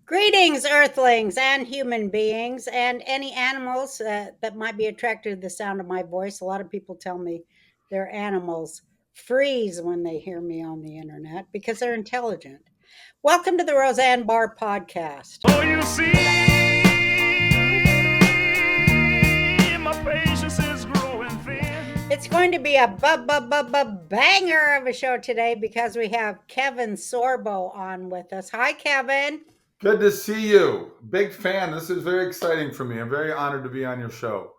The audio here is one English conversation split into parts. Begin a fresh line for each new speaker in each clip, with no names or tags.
Greetings, Earthlings and human beings, and any animals that might be attracted to the sound of my voice. A lot of people tell me their animals freeze when they hear me on the internet because they're intelligent. Welcome to the Roseanne Barr Podcast.
Oh, you see, my patience is growing thin.
It's going to be a banger of a show today because we have Kevin Sorbo on with us. Hi, Kevin.
Good to see you. Big fan. This is very exciting for me. I'm very honored to be on your show.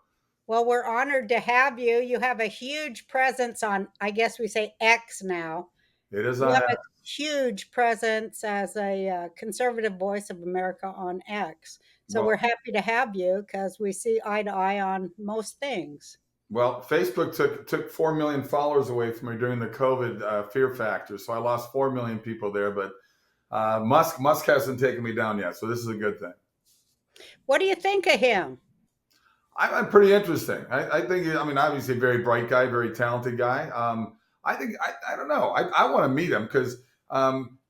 Well, we're honored to have you. You have a huge presence on, I guess we say X now.
It is
You
on
have a
X.
huge presence as a conservative voice of America on X. So
Well,
we're happy to have you because we see eye to eye on most things.
well, Facebook took 4 million followers away from me during the COVID fear factor. So I lost 4 million people there. But Musk hasn't taken me down yet. So this is a good thing.
What do you think of him?
I'm pretty interesting. I think, obviously a very bright guy, very talented guy. I don't know. I want to meet him because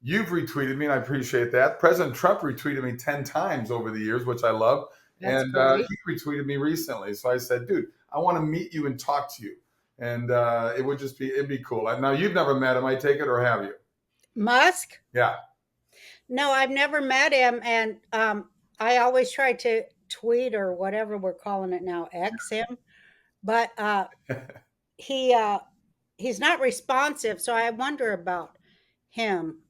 you've retweeted me and I appreciate that. President Trump retweeted me 10 times over the years, which I love.
That's
And
great.
he retweeted me recently. So I said, dude, I want to meet you and talk to you. And it'd be cool. Now, you've never met him, I take it, or have you?
Musk?
Yeah.
No, I've never met him. And I always try to tweet or whatever we're calling it now, X him. But he's not responsive. So I wonder about him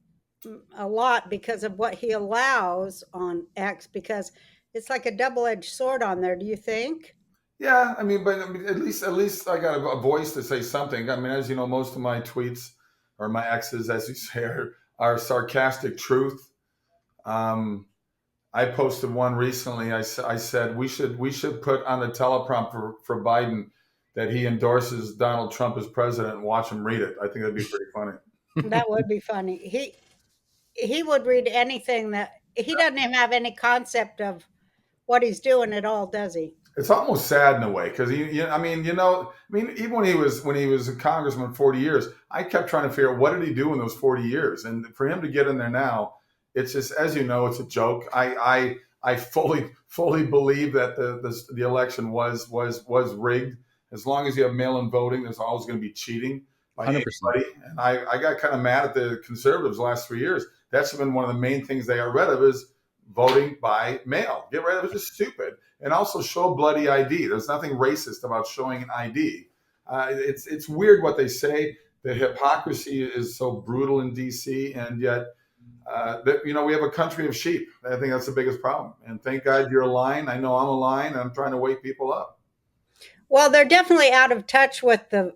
a lot because of what he allows on X, because it's like a double-edged sword on there. Do you think?
Yeah, at least I got a voice to say something. I mean, as you know, most of my tweets or my X's, as you say, are sarcastic truth. I posted one recently. I said we should put on the teleprompter for Biden that he endorses Donald Trump as president and watch him read it. I think that'd be pretty funny.
That would be funny. He would read anything that he doesn't even have any concept of what he's doing at all, does he?
It's almost sad in a way because even when he was a congressman 40 years, I kept trying to figure out what did he do in those 40 years, and for him to get in there now, it's just, as you know, it's a joke. I fully believe that the election was rigged. As long as you have mail-in voting, there's always going to be cheating by
100%.
anybody. And I got kind of mad at the conservatives the last 3 years. That's been one of the main things they got rid of is voting by mail. Get rid of it. It's just stupid. And also show bloody ID. There's nothing racist about showing an ID. It's weird what they say. The hypocrisy is so brutal in D.C. and yet, we have a country of sheep. I think that's the biggest problem. And thank God you're a lion. I know I'm a lion. And I'm trying to wake people up.
Well, they're definitely out of touch with the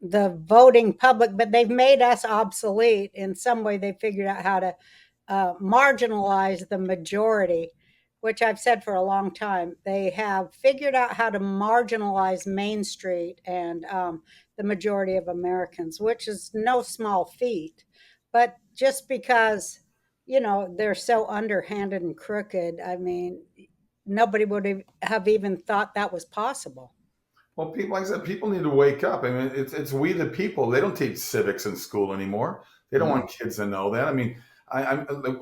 voting public, but they've made us obsolete. In some way, they figured out how to marginalize the majority, which I've said for a long time. They have figured out how to marginalize Main Street and the majority of Americans, which is no small feat. But just because, they're so underhanded and crooked, I mean, nobody would have even thought that was possible.
Well, like I said, people need to wake up. I mean, it's we the people. They don't teach civics in school anymore. They don't want kids to know that. I mean,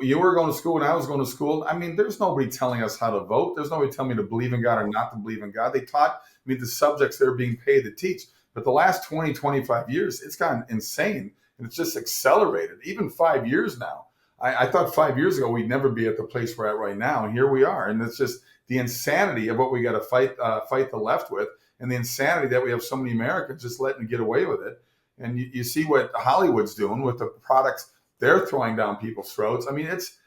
you were going to school and I was going to school. I mean, there's nobody telling us how to vote. There's nobody telling me to believe in God or not to believe in God. They taught me the subjects they're being paid to teach. But the last 20, 25 years, it's gotten insane. And it's just accelerated. Even 5 years now. I thought 5 years ago we'd never be at the place we're at right now. And here we are. And it's just the insanity of what we got to fight the left with. And the insanity that we have so many Americans just letting get away with it. And you see what Hollywood's doing with the products they're throwing down people's throats. I mean, it's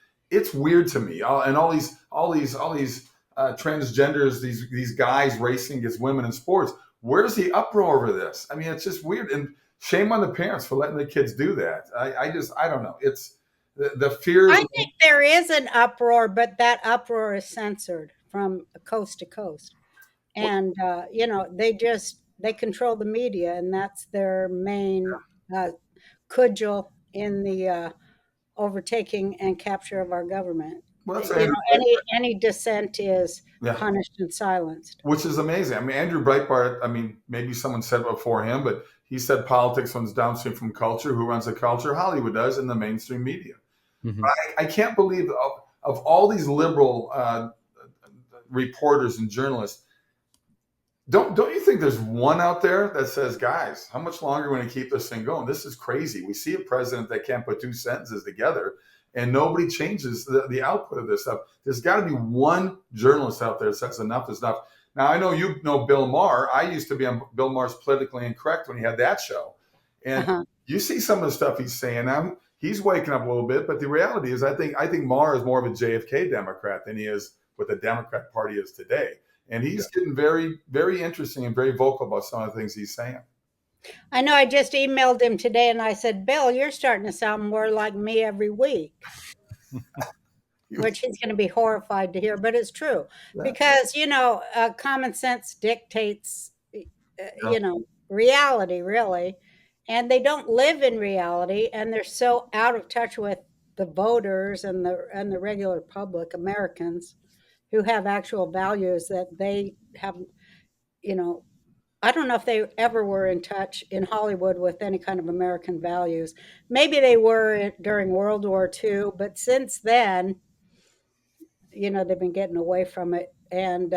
weird to me. And all these transgenders, these guys racing against women in sports. Where's the uproar over this? I mean, it's just weird. And shame on the parents for letting the kids do that. I don't know. It's the fear.
I think there is an uproar, but that uproar is censored from coast to coast. And, they control the media, and that's their main cudgel in the overtaking and capture of our government.
Well, that's
Any dissent is punished and silenced.
Which is amazing. I mean, Andrew Breitbart, maybe someone said it before him, but he said politics runs downstream from culture. Who runs the culture? Hollywood does, in the mainstream media. Mm-hmm. But I can't believe of all these liberal reporters and journalists, don't you think there's one out there that says, guys, how much longer are we going to keep this thing going? This is crazy. We see a president that can't put two sentences together, and nobody changes the output of this stuff. There's got to be one journalist out there that says enough is enough. Now, I know you know Bill Maher. I used to be on Bill Maher's Politically Incorrect when he had that show. And you see some of the stuff he's saying now. He's waking up a little bit, but the reality is I think Maher is more of a JFK Democrat than he is what the Democrat Party is today. And he's getting very, very interesting and very vocal about some of the things he's saying.
I know. I just emailed him today and I said, Bill, you're starting to sound more like me every week. Which he's going to be horrified to hear, but it's true. Yeah. Because, common sense dictates, reality, really. And they don't live in reality, and they're so out of touch with the voters and the regular public, Americans, who have actual values that they have, I don't know if they ever were in touch in Hollywood with any kind of American values. Maybe they were during World War II, but since then, they've been getting away from it, and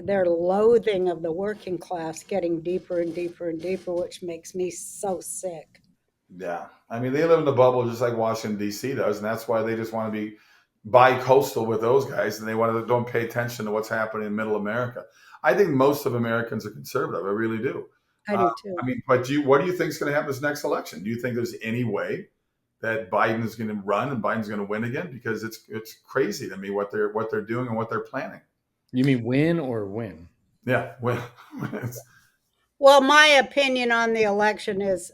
their loathing of the working class getting deeper and deeper and deeper, which makes me so sick.
Yeah. I mean, they live in a bubble just like Washington, D.C. does, and that's why they just want to be bi-coastal with those guys, and they don't pay attention to what's happening in middle America. I think most of Americans are conservative. I really do.
I do too.
But what do you think is going to happen this next election? Do you think there's any way that Biden is going to run and Biden's going to win again? Because it's crazy to me what they're doing and what they're planning.
You mean win or win?
Yeah, win.
Well, my opinion on the election is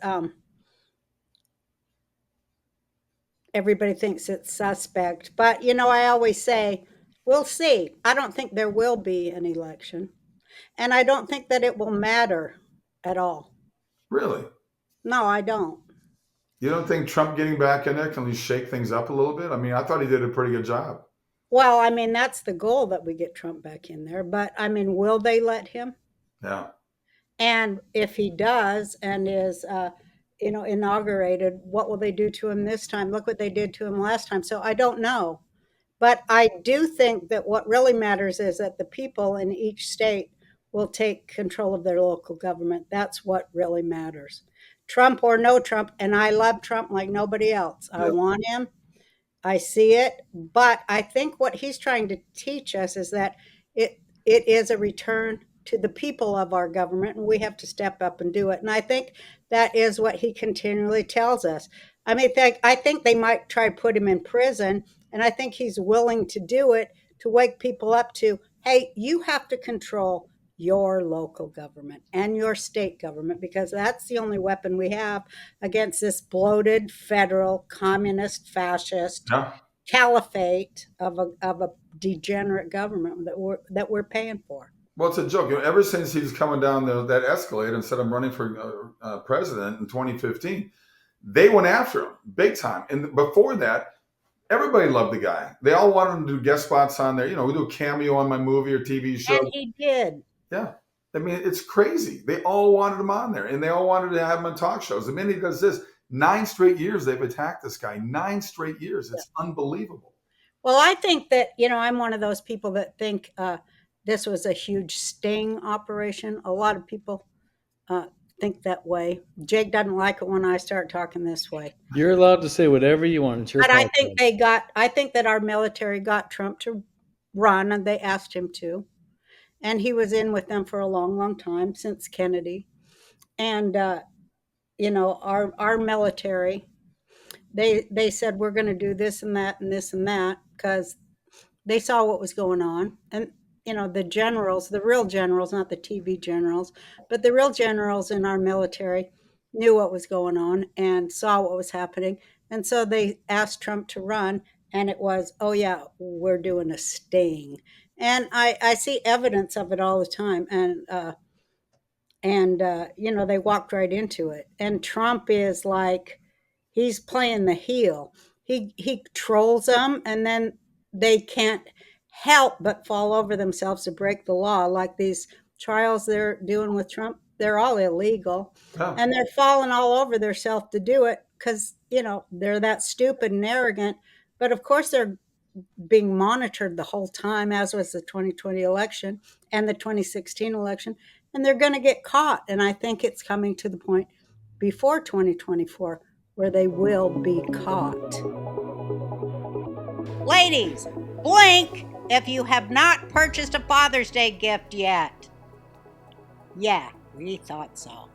everybody thinks it's suspect. But, I always say, we'll see. I don't think there will be an election. And I don't think that it will matter at all.
Really?
No, I don't.
You don't think Trump getting back in there can at least shake things up a little bit? I mean, I thought he did a pretty good job.
Well, I mean, that's the goal, that we get Trump back in there. But, I mean, will they let him?
Yeah.
And if he does and is, inaugurated, what will they do to him this time? Look what they did to him last time. So I don't know. But I do think that what really matters is that the people in each state will take control of their local government. That's what really matters. Trump or no Trump, and I love Trump like nobody else. I want him. I see it. But I think what he's trying to teach us is that it is a return to the people of our government, and we have to step up and do it. And I think that is what he continually tells us. I mean, I think they might try to put him in prison, and I think he's willing to do it to wake people up to, hey, you have to control your local government and your state government, because that's the only weapon we have against this bloated federal communist fascist caliphate of a degenerate government that we're paying for.
Well, it's a joke. Ever since he's coming down that escalator and said I'm running for president in 2015, they went after him big time. And before that, everybody loved the guy. They all wanted him to do guest spots on there. We do a cameo on my movie or TV show.
And he did.
Yeah. I mean, it's crazy. They all wanted him on there, and they all wanted to have him on talk shows. The minute he does this, 9 straight years they've attacked this guy. 9 straight years. It's unbelievable.
Well, I think that, I'm one of those people that think this was a huge sting operation. A lot of people think that way. Jake doesn't like it when I start talking this way.
You're allowed to say whatever you want. It's your
but I think that our military got Trump to run, and they asked him to. And he was in with them for a long, long time, since Kennedy. And, our military, they said, we're going to do this and that and this and that, because they saw what was going on. And, the generals, the real generals, not the TV generals, but the real generals in our military knew what was going on and saw what was happening. And so they asked Trump to run, and it was, oh yeah, we're doing a sting. And I see evidence of it all the time. And they walked right into it. And Trump is like, he's playing the heel. He trolls them, and then they can't help but fall over themselves to break the law. Like these trials they're doing with Trump, they're all illegal. Oh. And they're falling all over themselves to do it because, they're that stupid and arrogant. But of course they're being monitored the whole time, as was the 2020 election and the 2016 election, and they're going to get caught. And I think it's coming to the point before 2024 where they will be caught. Ladies, blink if you have not purchased a Father's Day gift yet. Yeah, we thought so.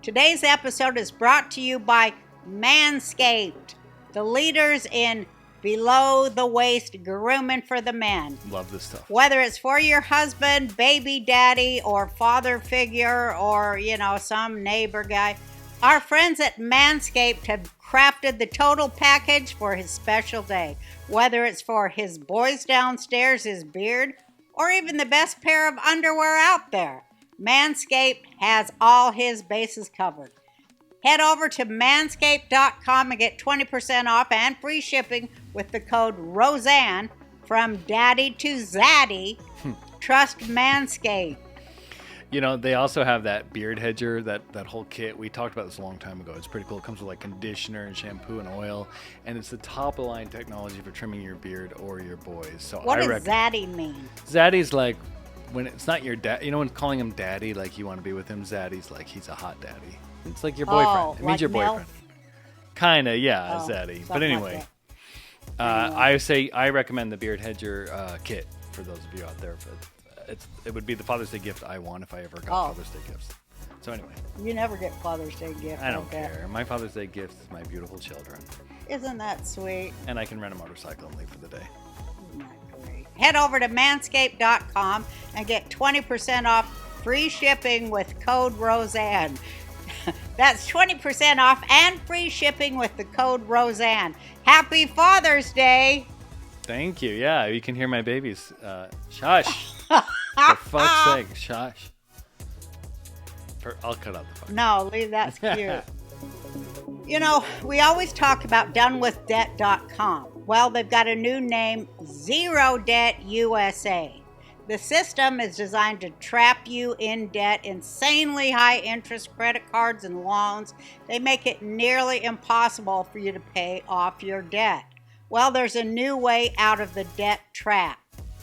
Today's episode is brought to you by Manscaped, the leaders in below-the-waist grooming for the men.
Love this stuff.
Whether it's for your husband, baby daddy, or father figure, or, some neighbor guy, our friends at Manscaped have crafted the total package for his special day. Whether it's for his boys downstairs, his beard, or even the best pair of underwear out there, Manscaped has all his bases covered. Head over to manscaped.com and get 20% off and free shipping with the code Roseanne. From daddy to zaddy. Trust Manscaped.
They also have that beard hedger, that whole kit. We talked about this a long time ago. It's pretty cool. It comes with like conditioner and shampoo and oil, and it's the top of the line technology for trimming your beard or your boys. So
what does zaddy mean?
Zaddy's like when it's not your dad. When calling him daddy, like you want to be with him. Zaddy's like he's a hot daddy. It's like your boyfriend. It means
like
your boyfriend.
milk?
Kinda, yeah, zaddy. But anyway, I recommend the beard hedger kit for those of you out there. It would be the Father's Day gift I want if I ever got Father's Day gifts. So anyway,
you never get Father's Day gifts.
I don't care. My Father's Day gift is my beautiful children.
Isn't that sweet?
And I can rent a motorcycle and leave for the day.
Great. Head over to manscaped.com and get 20% off free shipping with code Roseanne. That's 20% off and free shipping with the code Roseanne. Happy Father's Day!
Thank you. Yeah, you can hear my babies. Shush. For fuck's sake, shush. I'll cut out the phone.
No, leave that cute. We always talk about donewithdebt.com. Well, they've got a new name, Zero Debt USA. The system is designed to trap you in debt, insanely high interest credit cards and loans. They make it nearly impossible for you to pay off your debt. Well, there's a new way out of the debt trap.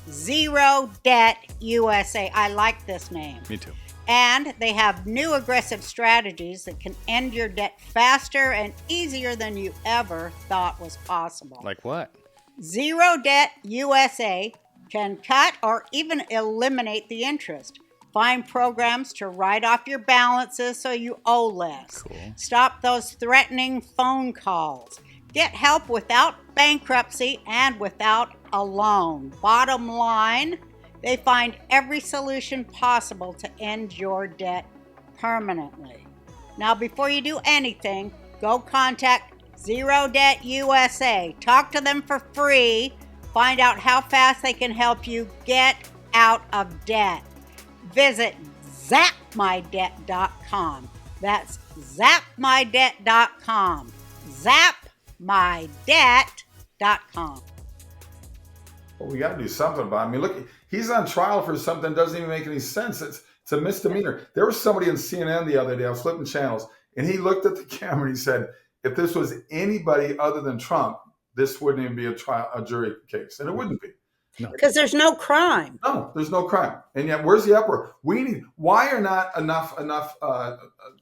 Zero Debt USA. I like this name.
Me too.
And they have new aggressive strategies that can end your debt faster and easier than you ever thought was possible.
Like what?
Zero Debt USA can cut or even eliminate the interest. Find programs to write off your balances so you owe less.
Cool.
Stop those threatening phone calls. Get help without bankruptcy and without a loan. Bottom line, they find every solution possible to end your debt permanently. Now, before you do anything, go contact Zero Debt USA. Talk to them for free. Find out how fast they can help you get out of debt. Visit zapmydebt.com. That's zapmydebt.com. Zapmydebt.com.
Well, we got to do something about it. I mean, look, he's on trial for something that doesn't even make any sense. It's a misdemeanor. There was somebody on CNN the other day, I was flipping channels, and he looked at the camera and he said, if this was anybody other than Trump, this wouldn't even be a jury case. And it wouldn't be.
Because there's no crime.
No, there's no crime. And yet, where's the uproar? Why are not enough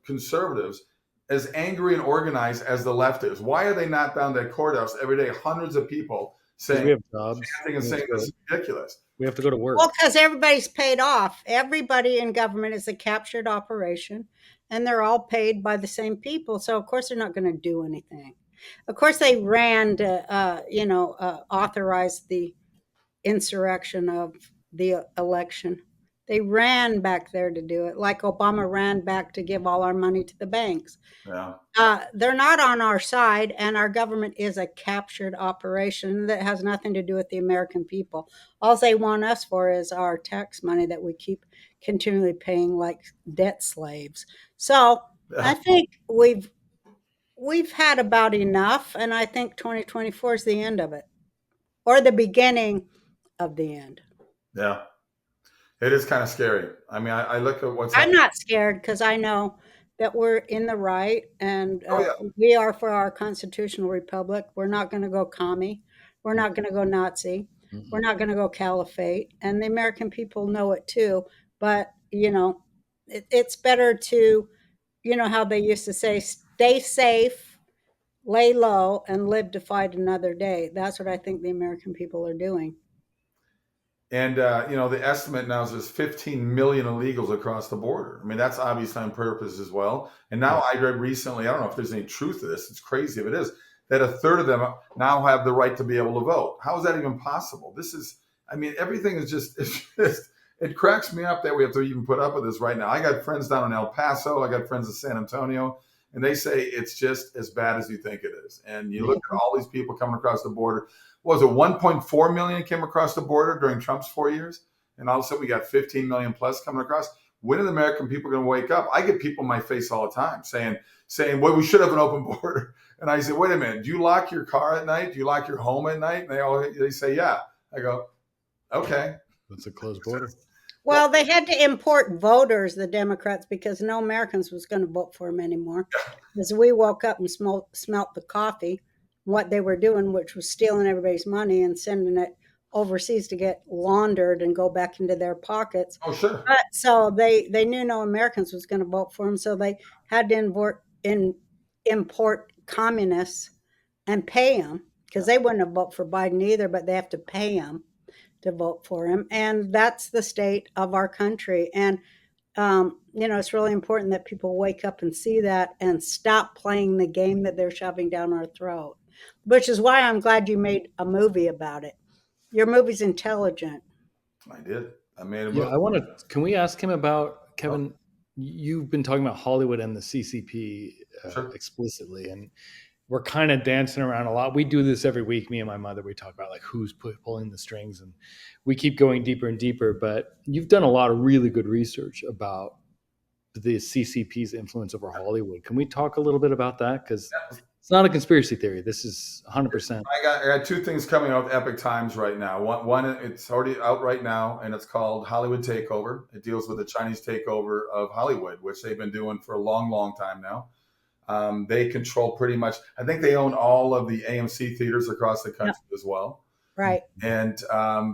conservatives as angry and organized as the left is? Why are they not down that courthouse every day, hundreds of people saying,
we have jobs.
chanting and saying this is ridiculous?
We have to go to work.
Well, because everybody's paid off. Everybody in government is a captured operation, and they're all paid by the same people. So, of course, they're not going to do anything. Of course, they ran to, authorize the insurrection of the election. They ran back there to do it, like Obama ran back to give all our money to the banks.
Yeah.
They're not on our side, and our government is a captured operation that has nothing to do with the American people. All they want us for is our tax money that we keep continually paying like debt slaves. So I think we've had about enough, and I think 2024 is the end of it, or the beginning of the end.
Yeah. It is kind of scary. I mean, I look at what's
I'm
happening.
not scared because I know that we're in the right, and
Oh, yeah.
we are for our constitutional republic. We're not going to go commie. We're not going to go Nazi. We're not going to go caliphate. And the American people know it too. But, it's better to, how they used to say, stay safe, lay low, and live to fight another day. That's what I think the American people are doing.
And, the estimate now is there's 15 million illegals across the border. I mean, that's obviously on purpose as well. And now I read recently, I don't know if there's any truth to this, it's crazy if it is, that a third of them now have the right to be able to vote. How is that even possible? Everything is it cracks me up that we have to even put up with this right now. I got friends down in El Paso, I got friends in San Antonio, and they say it's just as bad as you think it is. And you look at all these people coming across the border. What was it, 1.4 million came across the border during Trump's 4 years? And all of a sudden we got 15 million plus coming across. When are the American people going to wake up? I get people in my face all the time saying, well, we should have an open border. And I say, wait a minute, do you lock your car at night? Do you lock your home at night? And they say, yeah. I go, okay.
That's a closed border.
Well, they had to import voters, the Democrats, because no Americans was going to vote for them anymore. As we woke up and smelt the coffee, what they were doing, which was stealing everybody's money and sending it overseas to get laundered and go back into their pockets.
Oh, sure.
But so they knew no Americans was going to vote for them, so they had to import communists and pay them, because they wouldn't have voted for Biden either, but they have to pay them to vote for him. And that's the state of our country. And, it's really important that people wake up and see that and stop playing the game that they're shoving down our throat, which is why I'm glad you made a movie about it. Your movie's intelligent.
I did. I made a movie.
Yeah, can we ask him about, Kevin, you've been talking about Hollywood and the CCP
Sure.
explicitly, and we're kind of dancing around a lot. We do this every week. Me and my mother, we talk about like who's pulling the strings, and we keep going deeper and deeper. But you've done a lot of really good research about the CCP's influence over Hollywood. Can we talk a little bit about that? Because it's not a conspiracy theory. This is 100%.
I got two things coming out of Epic Times right now. One, it's already out right now, and it's called Hollywood Takeover. It deals with the Chinese takeover of Hollywood, which they've been doing for a long, long time now. They control pretty much, I think they own all of the AMC theaters across the country as well.
Right.
And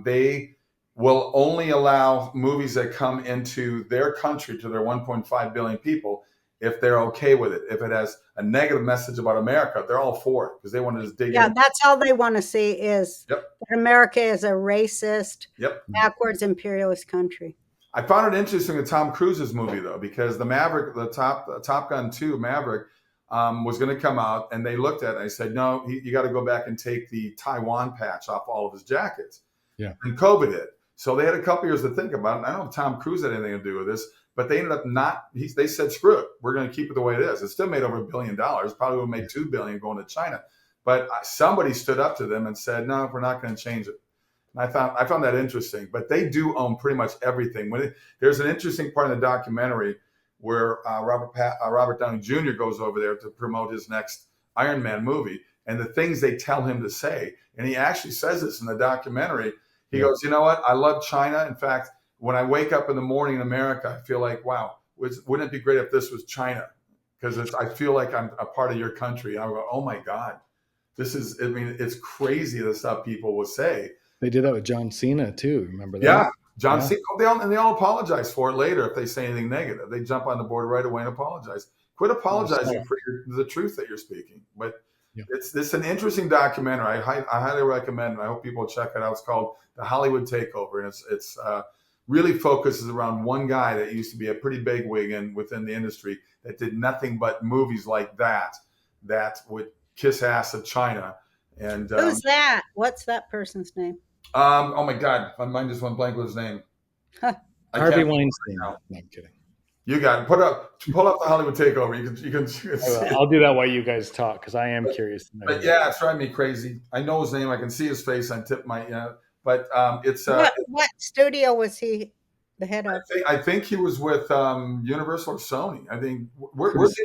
they will only allow movies that come into their country, to their 1.5 billion people, if they're okay with it. If it has a negative message about America, they're all for it, because they want to just dig in.
Yeah, that's all they want to see is that America is a racist, backwards imperialist country.
I found it interesting in Tom Cruise's movie, though, because the Maverick, the Top Gun 2 Maverick, was going to come out, and they looked at it and they said, no, you got to go back and take the Taiwan patch off all of his jackets.
Yeah. And
COVID hit. So they had a couple years to think about it. And I don't know if Tom Cruise had anything to do with this, but they ended up they said, screw it. We're going to keep it the way it is. It still made over $1 billion, probably would make $2 billion going to China. But somebody stood up to them and said, no, we're not going to change it. And I found that interesting. But they do own pretty much everything. There's an interesting part in the documentary where Robert Downey Jr. goes over there to promote his next Iron Man movie, and the things they tell him to say. And he actually says this in the documentary. He goes, you know what? I love China. In fact, when I wake up in the morning in America, I feel like, wow, wouldn't it be great if this was China? Because I feel like I'm a part of your country. I go, oh my God, it's crazy the stuff people will say.
They did that with John Cena too. Remember that?
Yeah. John Cena, they all apologize for it later if they say anything negative. They jump on the board right away and apologize. Quit apologizing for the truth that you're speaking. But it's an interesting documentary. I highly recommend it. I hope people check it out. It's called The Hollywood Takeover, and it's really focuses around one guy that used to be a pretty big wig within the industry that did nothing but movies like that would kiss ass of China. And
who's that? What's that person's name?
Oh my God, my mind just went blank with his name.
Harvey Weinstein. No, I'm kidding.
You got it. Pull up the Hollywood Takeover. You can see
I'll do that while you guys talk, because I am curious to know.
But yeah, it's driving me crazy. I know his name. I can see his face. I tip my but it's
what studio was he the head of?
I think he was with Universal or Sony. I think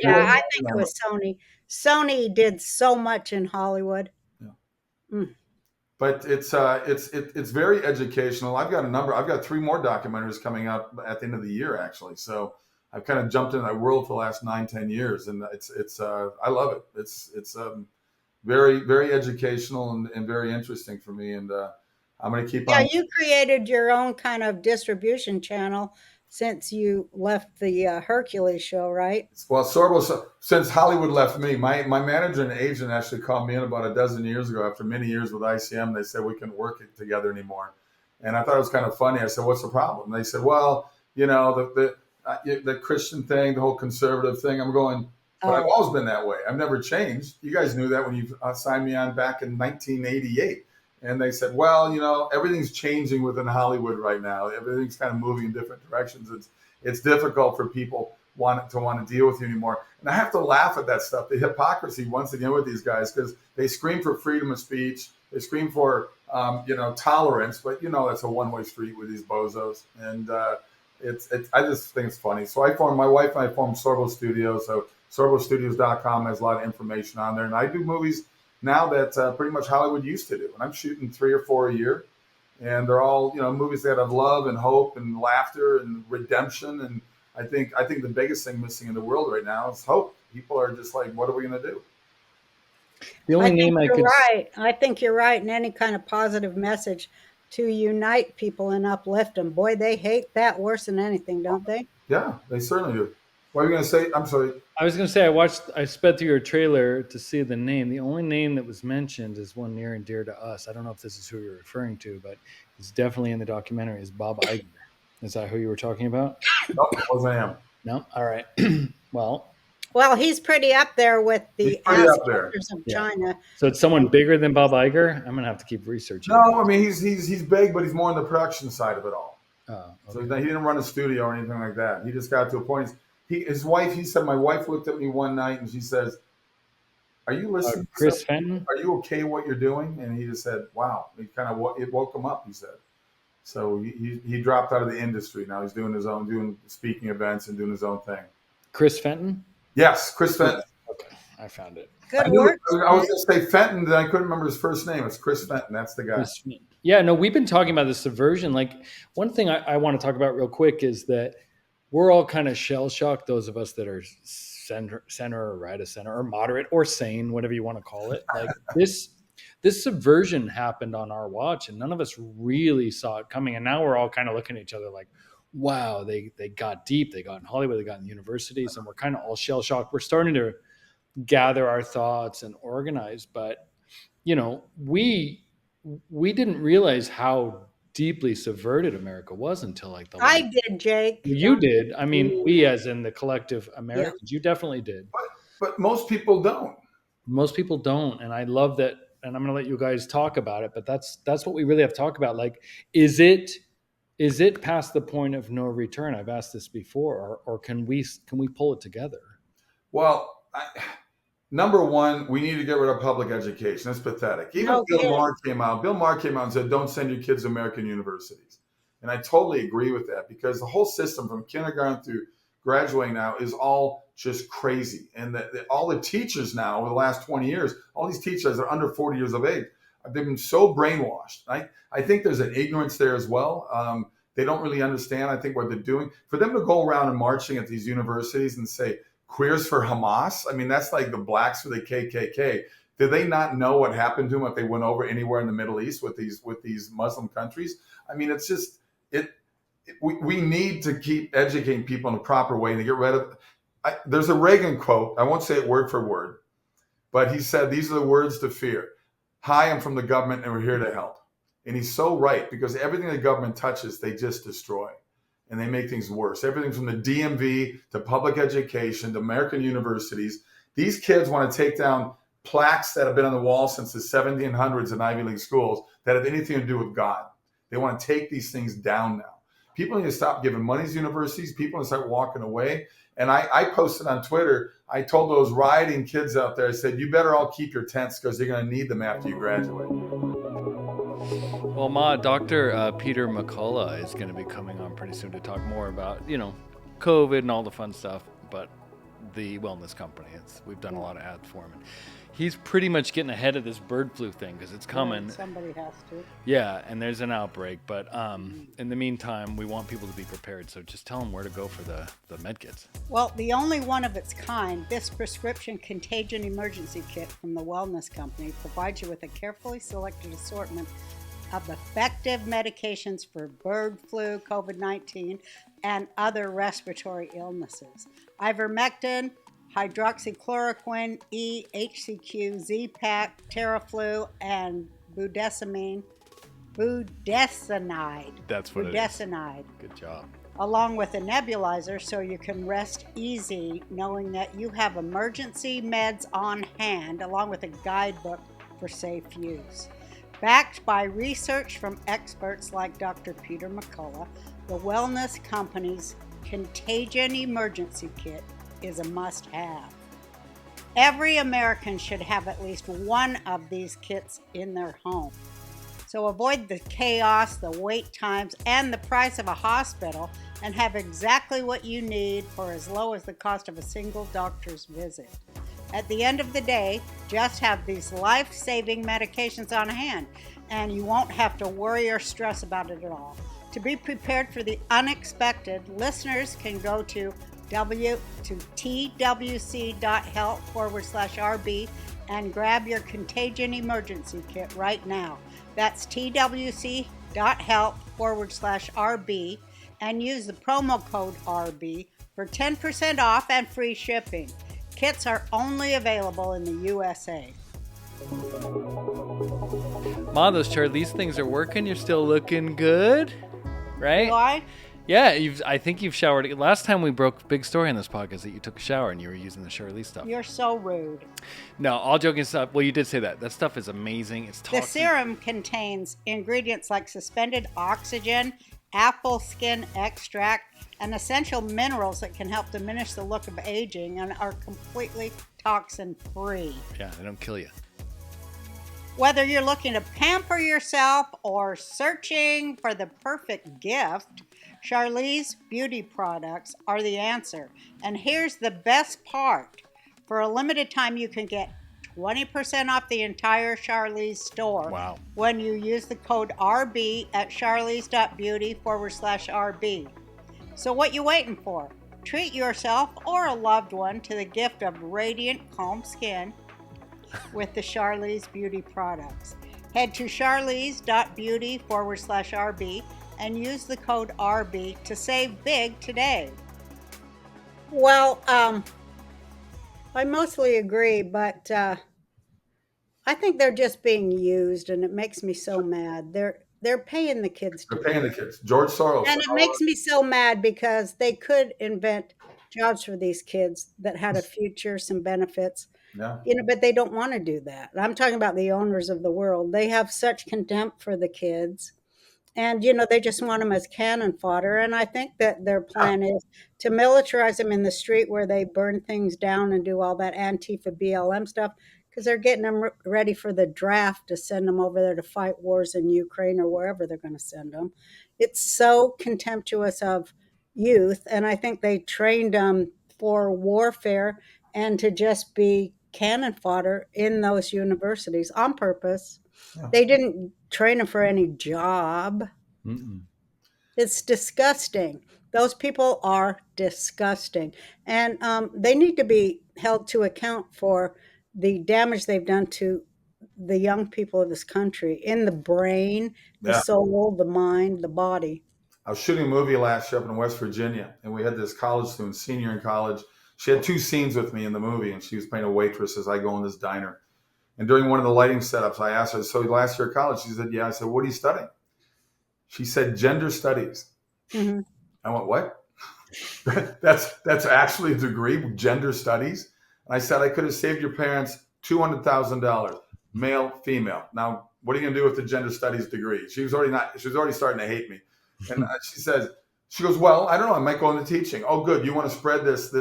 I think it was Sony. Sony did so much in Hollywood.
Yeah.
Mm.
But it's very educational. I've got 3 more documentaries coming out at the end of the year, actually. So I've kind of jumped in that world for the last 9-10 years, and it's I love it. It's very, very educational and very interesting for me. And I'm going to keep
Yeah,
on.
you created your own kind of distribution channel since you left the Hercules show, right?
Well, Sorbo, since Hollywood left me, my manager and agent actually called me in about a dozen years ago after many years with ICM. They said, we couldn't work together anymore. And I thought it was kind of funny. I said, what's the problem? They said, well, the Christian thing, the whole conservative thing. I'm going, but I've always been that way. I've never changed. You guys knew that when you signed me on back in 1988. And they said, well, everything's changing within Hollywood right now. Everything's kind of moving in different directions. It's difficult for people want to deal with you anymore. And I have to laugh at that stuff, the hypocrisy once again with these guys, because they scream for freedom of speech. They scream for, tolerance, but that's a one-way street with these bozos. And I just think it's funny. So my wife and I formed Sorbo Studios. So sorbostudios.com has a lot of information on there. And I do movies now that pretty much Hollywood used to do. And I'm shooting 3 or 4 a year. And they're all, movies that have love and hope and laughter and redemption. And I think the biggest thing missing in the world right now is hope. People are just like, what are we going to do?
The only name I could.
Right. I think you're right. And any kind of positive message to unite people and uplift them. Boy, they hate that worse than anything, don't they?
Yeah, they certainly do. What are you going to say? I'm sorry.
I was going to say, I sped through your trailer to see the name. The only name that was mentioned is one near and dear to us. I don't know if this is who you're referring to, but it's definitely in the documentary, is Bob Iger. Is that who you were talking about?
Nope, it wasn't him.
No? All right.
Well, he's pretty up there with the actors of China.
So it's someone bigger than Bob Iger? I'm going to have to keep researching.
No, I mean, he's big, but he's more on the production side of it all.
Oh, okay.
So he didn't run a studio or anything like that. He just got to a point. His wife, he said, my wife looked at me one night and she says, are you listening?
Chris Fenton?
Are you okay what you're doing? And he just said, wow. It woke him up, he said. So he dropped out of the industry. Now he's doing speaking events and doing his own thing.
Chris Fenton?
Yes, Chris Fenton.
Okay, I found it.
Good work.
I was going to say Fenton, then I couldn't remember his first name. It's Chris Fenton. That's the guy.
Yeah, no, we've been talking about the subversion. Like, one thing I want to talk about real quick is that we're all kind of shell-shocked, those of us that are center or right of center or moderate or sane, whatever you want to call it. Like this subversion happened on our watch and none of us really saw it coming. And now we're all kind of looking at each other like, wow, they got deep. They got in Hollywood, they got in universities, and we're kind of all shell-shocked. We're starting to gather our thoughts and organize. But, we didn't realize how deeply subverted America was until like the
I did, Jake.
You did. I mean, we as in the collective Americans, you definitely did.
But most people don't.
Most people don't. And I love that. And I'm going to let you guys talk about it, but that's what we really have to talk about. Like, is it past the point of no return? I've asked this before, or can we pull it together?
Well, number one, we need to get rid of public education. That's pathetic. Even Bill Maher came out and said, don't send your kids to American universities. And I totally agree with that because the whole system from kindergarten through graduating now is all just crazy. And all the teachers now over the last 20 years, all these teachers are under 40 years of age. They've been so brainwashed. I think there's an ignorance there as well. They don't really understand, I think, what they're doing. For them to go around and marching at these universities and say, queers for Hamas. I mean, that's like the blacks for the KKK. Did they not know what happened to them if they went over anywhere in the Middle East with these Muslim countries? I mean, it's just we need to keep educating people in the proper way and to get rid of. There's a Reagan quote. I won't say it word for word, but he said, "These are the words to fear. Hi, I'm from the government, and we're here to help." And he's so right because everything the government touches, they just destroy. And they make things worse. Everything from the DMV to public education to American universities. These kids want to take down plaques that have been on the wall since the 1700s in Ivy League schools that have anything to do with God. They want to take these things down now. People need to stop giving money to universities. People need to start walking away. And I posted on Twitter, I told those rioting kids out there, I said, you better all keep your tents because you're going to need them after you graduate.
Well, Dr. Peter McCullough is going to be coming on pretty soon to talk more about, COVID and all the fun stuff, but the wellness company. We've done a lot of ads for him. And he's pretty much getting ahead of this bird flu thing because it's coming.
Somebody has to.
Yeah, and there's an outbreak. But in the meantime, we want people to be prepared. So just tell them where to go for the med kits.
Well, the only one of its kind, this prescription contagion emergency kit from the Wellness Company provides you with a carefully selected assortment of effective medications for bird flu, COVID-19, and other respiratory illnesses. Ivermectin, hydroxychloroquine, E, HCQ, Z-Pak, Teraflu, and budesonide.
That's what
budesonide.
It is. Good job.
Along with a nebulizer so you can rest easy knowing that you have emergency meds on hand, along with a guidebook for safe use. Backed by research from experts like Dr. Peter McCullough, the Wellness Company's Contagion Emergency Kit is a must-have. Every American should have at least one of these kits in their home. So avoid the chaos, the wait times, and the price of a hospital, and have exactly what you need for as low as the cost of a single doctor's visit. At the end of the day, just have these life-saving medications on hand, and you won't have to worry or stress about it at all. To be prepared for the unexpected, listeners can go to twc.health/RB and grab your Contagion Emergency Kit right now. That's twc.health/RB and use the promo code RB for 10% off and free shipping. Kits are only available in the USA.
Ma, those Charlize things are working. You're still looking good, right?
Do I?
Yeah, I think you've showered. Last time we broke big story on this podcast that you took a shower and you were using the Charlize stuff.
You're so rude.
No, all joking aside. Well, you did say that. That stuff is amazing. It's toxic.
The serum contains ingredients like suspended oxygen, apple skin extract, and essential minerals that can help diminish the look of aging and are completely toxin-free.
Yeah, they don't kill you.
Whether you're looking to pamper yourself or searching for the perfect gift, Charlize beauty products are the answer. And here's the best part. For a limited time, you can get 20% off the entire Charlize store.
Wow.
When you use the code RB at charlize.beauty/RB. So what you waiting for? Treat yourself or a loved one to the gift of radiant, calm skin with the Charlize beauty products. Head to charlize.beauty/RB and use the code RB to save big today. Well, I mostly agree, but I think they're just being used, and it makes me so mad. They're paying the kids.
They're paying the kids. George Soros.
And it makes me so mad because they could invent jobs for these kids that had a future, some benefits.
Yeah.
But they don't want to do that. I'm talking about the owners of the world. They have such contempt for the kids. And, they just want them as cannon fodder. And I think that their plan is to militarize them in the street where they burn things down and do all that Antifa BLM stuff, because they're getting them ready for the draft to send them over there to fight wars in Ukraine or wherever they're going to send them. It's so contemptuous of youth. And I think they trained them for warfare and to just be cannon fodder in those universities on purpose. Yeah. They didn't train them for any job.
Mm-mm.
It's disgusting. Those people are disgusting. And they need to be held to account for the damage they've done to the young people of this country in the brain, the soul, the mind, the body.
I was shooting a movie last year up in West Virginia, and we had this college student, senior in college. She had 2 scenes with me in the movie, and she was playing a waitress as I go in this diner. And during one of the lighting setups, I asked her, so last year of college? She said, yeah. I said, what are you studying? She said, gender studies.
Mm-hmm.
I went, what? That's actually a degree, gender studies? And I said, I could have saved your parents $200,000, male, female. Now, what are you going to do with the gender studies degree? She was already starting to hate me. And she goes, well, I don't know. I might go into teaching. Oh, good. You want to spread this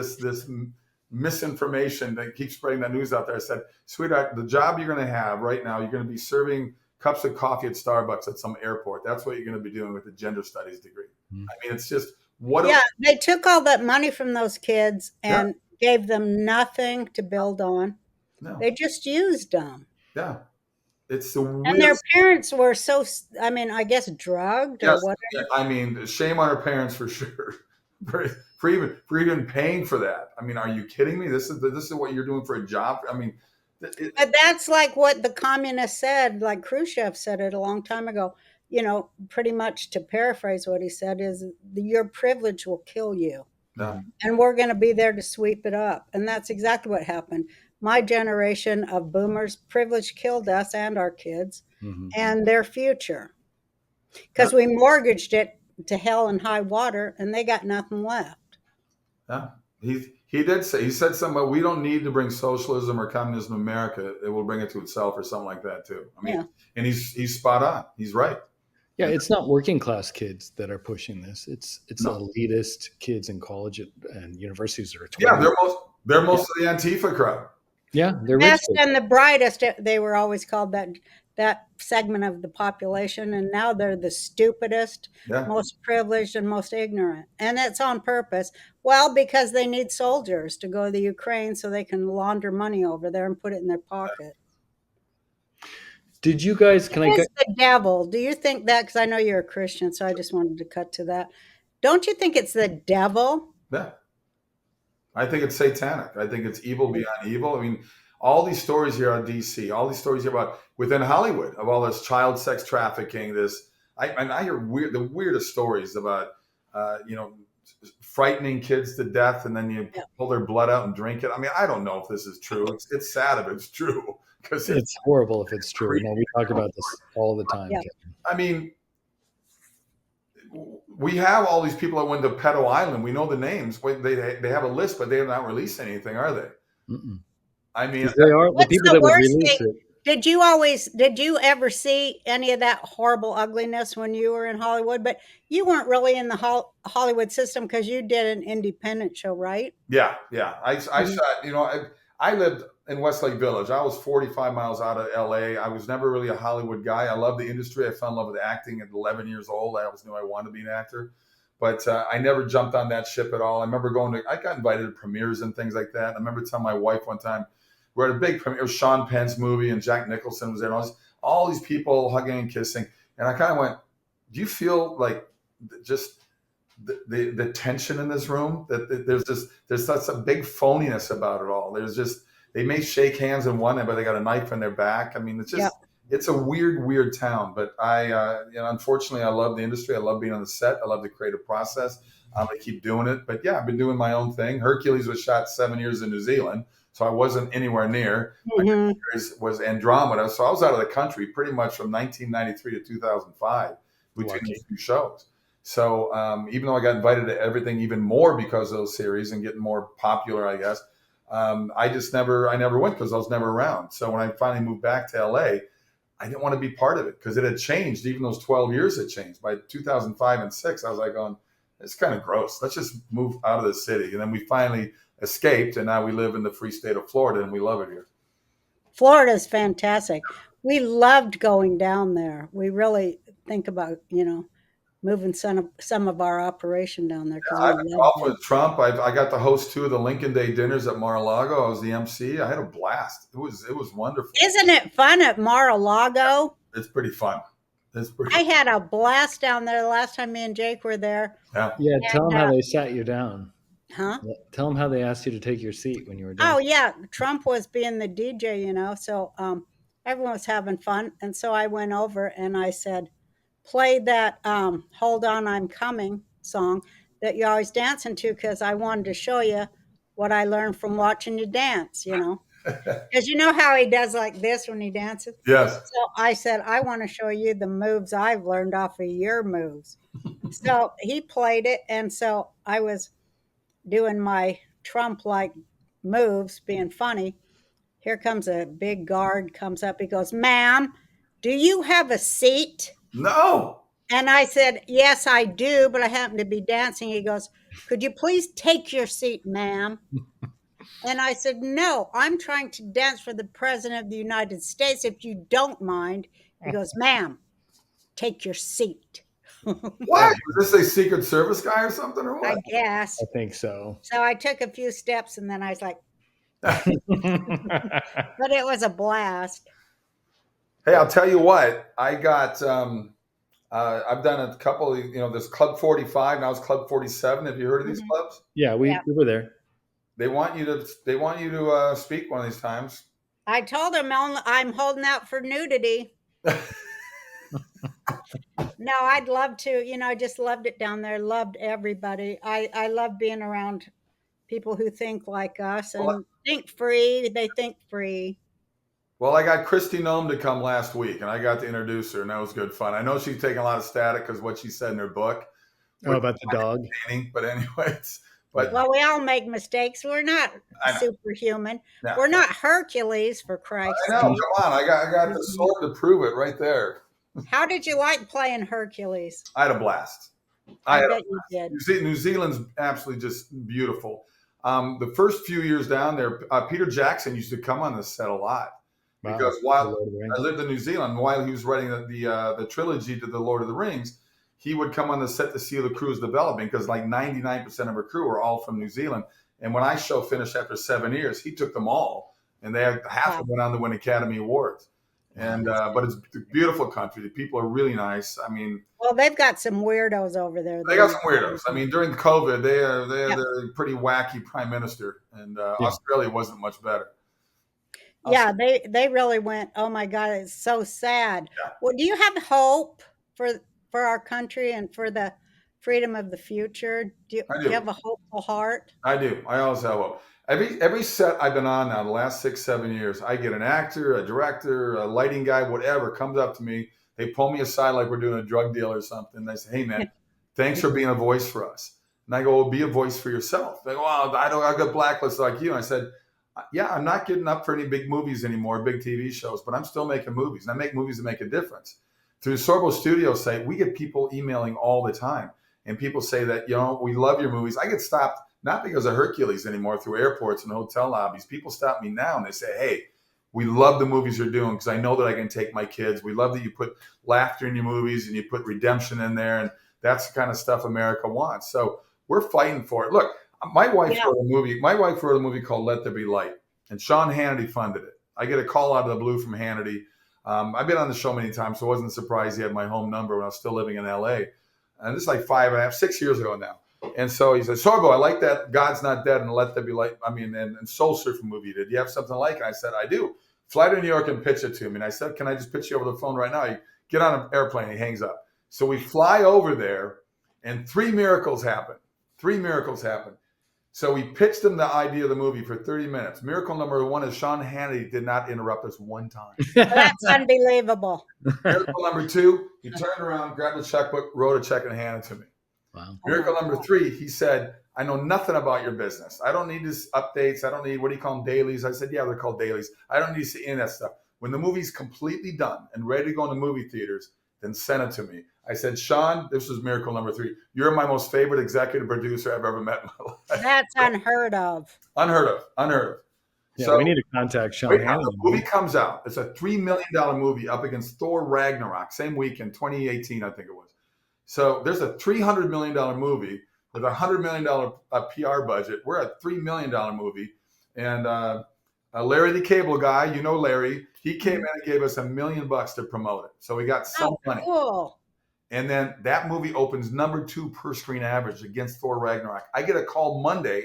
misinformation that keeps spreading that news out there. I said, sweetheart, the job you're going to have right now, you're going to be serving cups of coffee at Starbucks at some airport. That's what you're going to be doing with the gender studies degree. Mm-hmm. I mean, it's just
they took all that money from those kids and gave them nothing to build on.
No.
They just used them.
Yeah. It's the
And their
weirdest.
parents were so, I guess, drugged or
Yes.
whatever.
Yeah, I mean, shame on our parents for sure. For even paying for that. I mean, are you kidding me? This is what you're doing for a job. I mean,
But that's like what the communists said, like Khrushchev said it a long time ago. Pretty much to paraphrase what he said is your privilege will kill you.
no.
And we're going to be there to sweep it up. And that's exactly what happened. My generation of boomers, privilege killed us and our kids and their future because we mortgaged it to hell and high water and they got nothing left.
Yeah. He said something about we don't need to bring socialism or communism to America. It will bring it to itself or something like that too. I mean, and he's spot on. He's right.
Yeah, it's not working class kids that are pushing this. It's elitist kids in college and universities that are 20.
Yeah, they're most of the Antifa crowd.
Yeah, they're rich
Best and the brightest, they were always called that segment of the population, and now they're the stupidest, most privileged, and most ignorant. And that's on purpose. Well, because they need soldiers to go to the Ukraine so they can launder money over there and put it in their pocket.
Did you guys,
It's the devil. Do you think that? Because I know you're a Christian, so I just wanted to cut to that. Don't you think it's the devil?
Yeah. I think it's satanic. I think it's evil beyond evil. I mean, all these stories here on DC, all these stories here about within Hollywood of all this child sex trafficking, I hear the weirdest stories about, frightening kids to death and then you pull their blood out and drink it. I mean, I don't know if this is true. It's sad if it's true. Because
it's horrible if it's true. No, we talk about this all the time.
Yeah.
I mean, we have all these people that went to Pedo Island. We know the names. They have a list, but they have not released anything, are they?
Mm-mm.
I mean,
they are the people that would release it.
Did you ever see any of that horrible ugliness when you were in Hollywood? But you weren't really in the Hollywood system because you did an independent show, right?
Yeah. I shot, I lived in Westlake Village. I was 45 miles out of LA. I was never really a Hollywood guy. I love the industry. I fell in love with acting at 11 years old. I always knew I wanted to be an actor, but I never jumped on that ship at all. I remember I got invited to premieres and things like that. I remember telling my wife one time, we're at a big premiere. It was Sean Penn's movie and Jack Nicholson was there. And all these people hugging and kissing. And I kind of went, do you feel like just the tension in this room? That there's such a big phoniness about it all. They may shake hands in one end, but they got a knife in their back. I mean, it's a weird town. But unfortunately, I love the industry. I love being on the set. I love the creative process. I'm going to keep doing it. But yeah, I've been doing my own thing. Hercules was shot 7 years in New Zealand. So I wasn't anywhere near. My was Andromeda. So I was out of the country pretty much from 1993 to 2005 between these two shows. So even though I got invited to everything even more because of those series and getting more popular, I guess, I never went because I was never around. So when I finally moved back to LA, I didn't want to be part of it because it had changed. Even those 12 years had changed. By 2005 and 6, I was like going, it's kind of gross. Let's just move out of the city. And then we finally escaped, and now we live in the free state of Florida, and we love it here.
Florida's fantastic. We loved going down there. We really think about, moving some of our operation down there.
Yeah, I golfed with Trump. I got to host 2 of the Lincoln Day dinners at Mar-a-Lago. I was the MC. I had a blast. It was wonderful.
Isn't it fun at Mar-a-Lago?
It's pretty fun.
I had a blast down there the last time me and Jake were there.
Yeah, tell them how they sat you down.
Huh?
Tell them how they asked you to take your seat when you were done.
Oh, yeah. Trump was being the DJ, so everyone was having fun. And so I went over and I said, play that Hold On, I'm Coming song that you're always dancing to because I wanted to show you what I learned from watching you dance, Because you know how he does like this when he dances?
Yes.
So I said, I want to show you the moves I've learned off of your moves. So he played it. And so I was doing my Trump-like moves, being funny. Here comes a big guard, comes up. He goes, ma'am, do you have a seat?
No.
And I said, yes, I do, but I happen to be dancing. He goes, could you please take your seat, ma'am? And I said, no, I'm trying to dance for the President of the United States, if you don't mind. He goes, ma'am, take your seat.
What? Was this a Secret Service guy or something or what?
I guess.
I think so.
So I took a few steps and then I was like, But it was a blast.
Hey, I'll tell you what. I got. I've done a couple of, there's Club 45, now it's Club 47. Have you heard of these clubs?
Yeah, we were there.
They want you to speak one of these times.
I told him I'm holding out for nudity. No, I'd love to. I just loved it down there. Loved everybody. I love being around people who think like us and think free. They think free.
Well, I got Christy Nome to come last week, and I got to introduce her, and that was good fun. I know she's taking a lot of static because what she said in her book.
Oh, about the dog.
But anyways.
Well, we all make mistakes. We're not superhuman. No. We're not Hercules, for Christ's sake.
I know. Come on. I got the sword to prove it right there.
How did you like playing Hercules?
I had a blast.
I bet you did.
New Zealand's absolutely just beautiful. The first few years down there, Peter Jackson used to come on the set a lot. Wow. Because while I lived in New Zealand, while he was writing the trilogy to the Lord of the Rings, he would come on the set to see the crew's development because like 99% of her crew were all from New Zealand. And when our show finished after 7 years, he took them all, and they had half of them went on to win Academy Awards. And but it's a beautiful country. The people are really nice. I mean,
well, they've got some weirdos over there.
They got some weirdos. I mean, during COVID, they're a pretty wacky prime minister, and Australia wasn't much better.
Yeah, they really went. Oh my God, it's so sad. Yeah. Well, do you have hope for our country and for the freedom of the future? Do you have a hopeful heart?
I do. I always have hope. Every set I've been on now, the last 6-7 years, I get an actor, a director, a lighting guy, whatever, comes up to me. They pull me aside like we're doing a drug deal or something. They say, "Hey, man, thanks for being a voice for us." And I go, "Well, be a voice for yourself." They go, "Well, I got blacklisted like you." And I said, "Yeah, I'm not getting up for any big movies anymore, big TV shows, but I'm still making movies. And I make movies that make a difference." Through Sorbo Studio site, we get people emailing all the time. And people say that, we love your movies. I get stopped, not because of Hercules anymore, through airports and hotel lobbies. People stop me now and they say, "Hey, we love the movies you're doing because I know that I can take my kids. We love that you put laughter in your movies and you put redemption in there. And that's the kind of stuff America wants." So we're fighting for it. Look, my wife wrote a movie. My wife wrote a movie called Let There Be Light, and Sean Hannity funded it. I get a call out of the blue from Hannity. I've been on the show many times, so I wasn't surprised he had my home number when I was still living in LA. And this is like 6 years ago now. And so he said, "Sorbo, I like that God's Not Dead and Let There Be Light. And Soul Surfing movie. Did you have something like it?" I said, "I do. Fly to New York and pitch it to me." And I said, "Can I just pitch you over the phone right now?" He get on an airplane. He hangs up. So we fly over there, and 3 miracles happen. 3 miracles happen. So we pitched him the idea of the movie for 30 minutes. Miracle number 1 is Sean Hannity did not interrupt us one time.
That's unbelievable.
Miracle number 2, he turned around, grabbed a checkbook, wrote a check, and handed it to me. Wow. Miracle number 3, he said, "I know nothing about your business. I don't need his updates. I don't need, what do you call them, dailies?" I said, "Yeah, they're called dailies. I don't need to see any of that stuff. When the movie's completely done and ready to go in the movie theaters, then send it to me." I said, "Sean, this was miracle number 3. You're my most favorite executive producer I've ever met in my life."
That's unheard of.
Unheard of.
Yeah, so we need to contact Sean.
The movie comes out. It's a $3 million movie up against Thor Ragnarok, same weekend, 2018, I think it was. So there's a $300 million movie with a $100 million PR budget. We're a $3 million movie. And Larry the Cable Guy, Larry, he came in and gave us $1 million to promote it. So we got some money.
Cool.
And then that movie opens number 2 per screen average against Thor Ragnarok. I get a call Monday,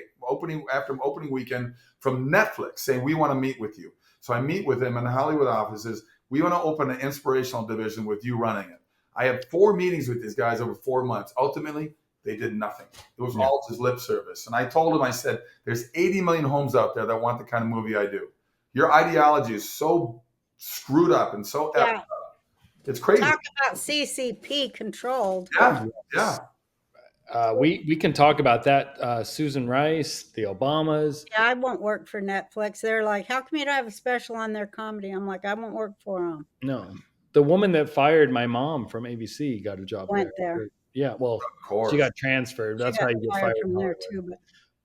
after opening weekend, from Netflix saying, "We want to meet with you." So I meet with them in the Hollywood offices. "We want to open an inspirational division with you running it." I had 4 meetings with these guys over 4 months. Ultimately, they did nothing. It was all just lip service. And I told them, I said, "There's 80 million homes out there that want the kind of movie I do. Your ideology is so screwed up and so effed up. It's crazy."
Talk about CCP controlled.
Yeah.
We can talk about that. Susan Rice, the Obamas.
Yeah, I won't work for Netflix. They're like, "How come you don't have a special on their comedy?" I'm like, "I won't work for them."
No. The woman that fired my mom from ABC got a job
there.
Yeah, well,
of course.
She got transferred. That's how you get fired
from there too.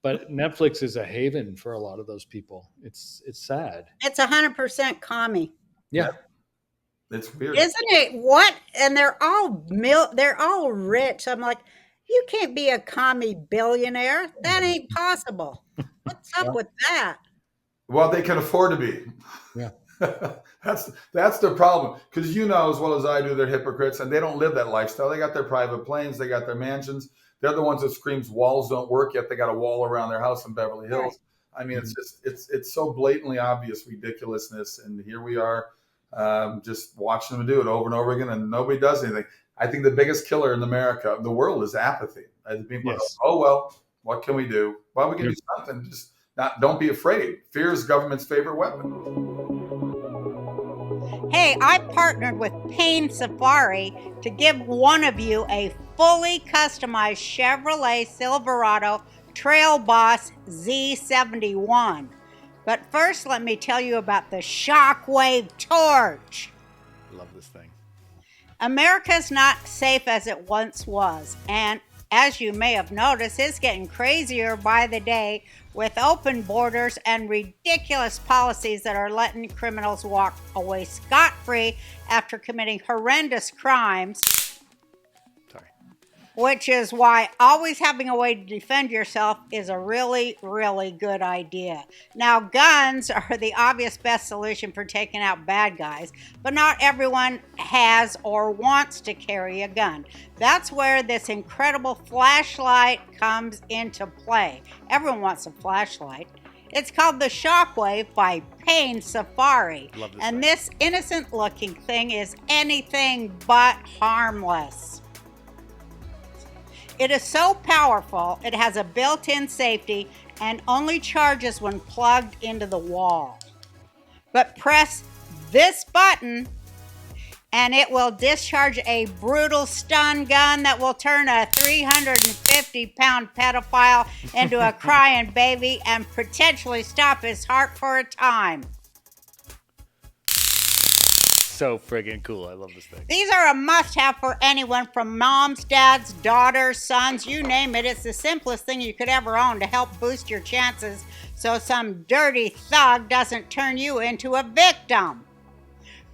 But Netflix is a haven for a lot of those people. It's sad.
It's 100% commie.
Yeah.
It's weird.
Isn't it? What? And they're all rich. I'm like, you can't be a commie billionaire. That ain't possible. What's up with that?
Well, they can afford to be.
Yeah.
That's the problem. Because you know as well as I do, they're hypocrites and they don't live that lifestyle. They got their private planes, they got their mansions. They're the ones that screams walls don't work, yet they got a wall around their house in Beverly Hills. I mean, it's just it's so blatantly obvious ridiculousness, and here we are, just watching them do it over and over again, and nobody does anything. I think the biggest killer in America, the world, is apathy. People go, oh well, what can we do? Well, we can do something. Just don't be afraid. Fear is government's favorite weapon.
Hey, I partnered with Pain Safari to give one of you a fully customized Chevrolet Silverado Trail Boss Z71. But first, let me tell you about the Shockwave Torch.
Love this thing.
America's not safe as it once was, and as you may have noticed, it's getting crazier by the day with open borders and ridiculous policies that are letting criminals walk away scot-free after committing horrendous crimes.
Sorry.
Which is why always having a way to defend yourself is a really, really good idea. Now, guns are the obvious best solution for taking out bad guys, but not everyone has or wants to carry a gun. That's where this incredible flashlight comes into play. Everyone wants a flashlight. It's called the Shockwave by Pain Safari. And this innocent-looking thing is anything but harmless. It is so powerful, it has a built-in safety and only charges when plugged into the wall. But press this button and it will discharge a brutal stun gun that will turn a 350-pound pedophile into a crying baby and potentially stop his heart for a time.
So friggin' cool. I love this thing.
These are a must-have for anyone from moms, dads, daughters, sons, you name it. It's the simplest thing you could ever own to help boost your chances so some dirty thug doesn't turn you into a victim.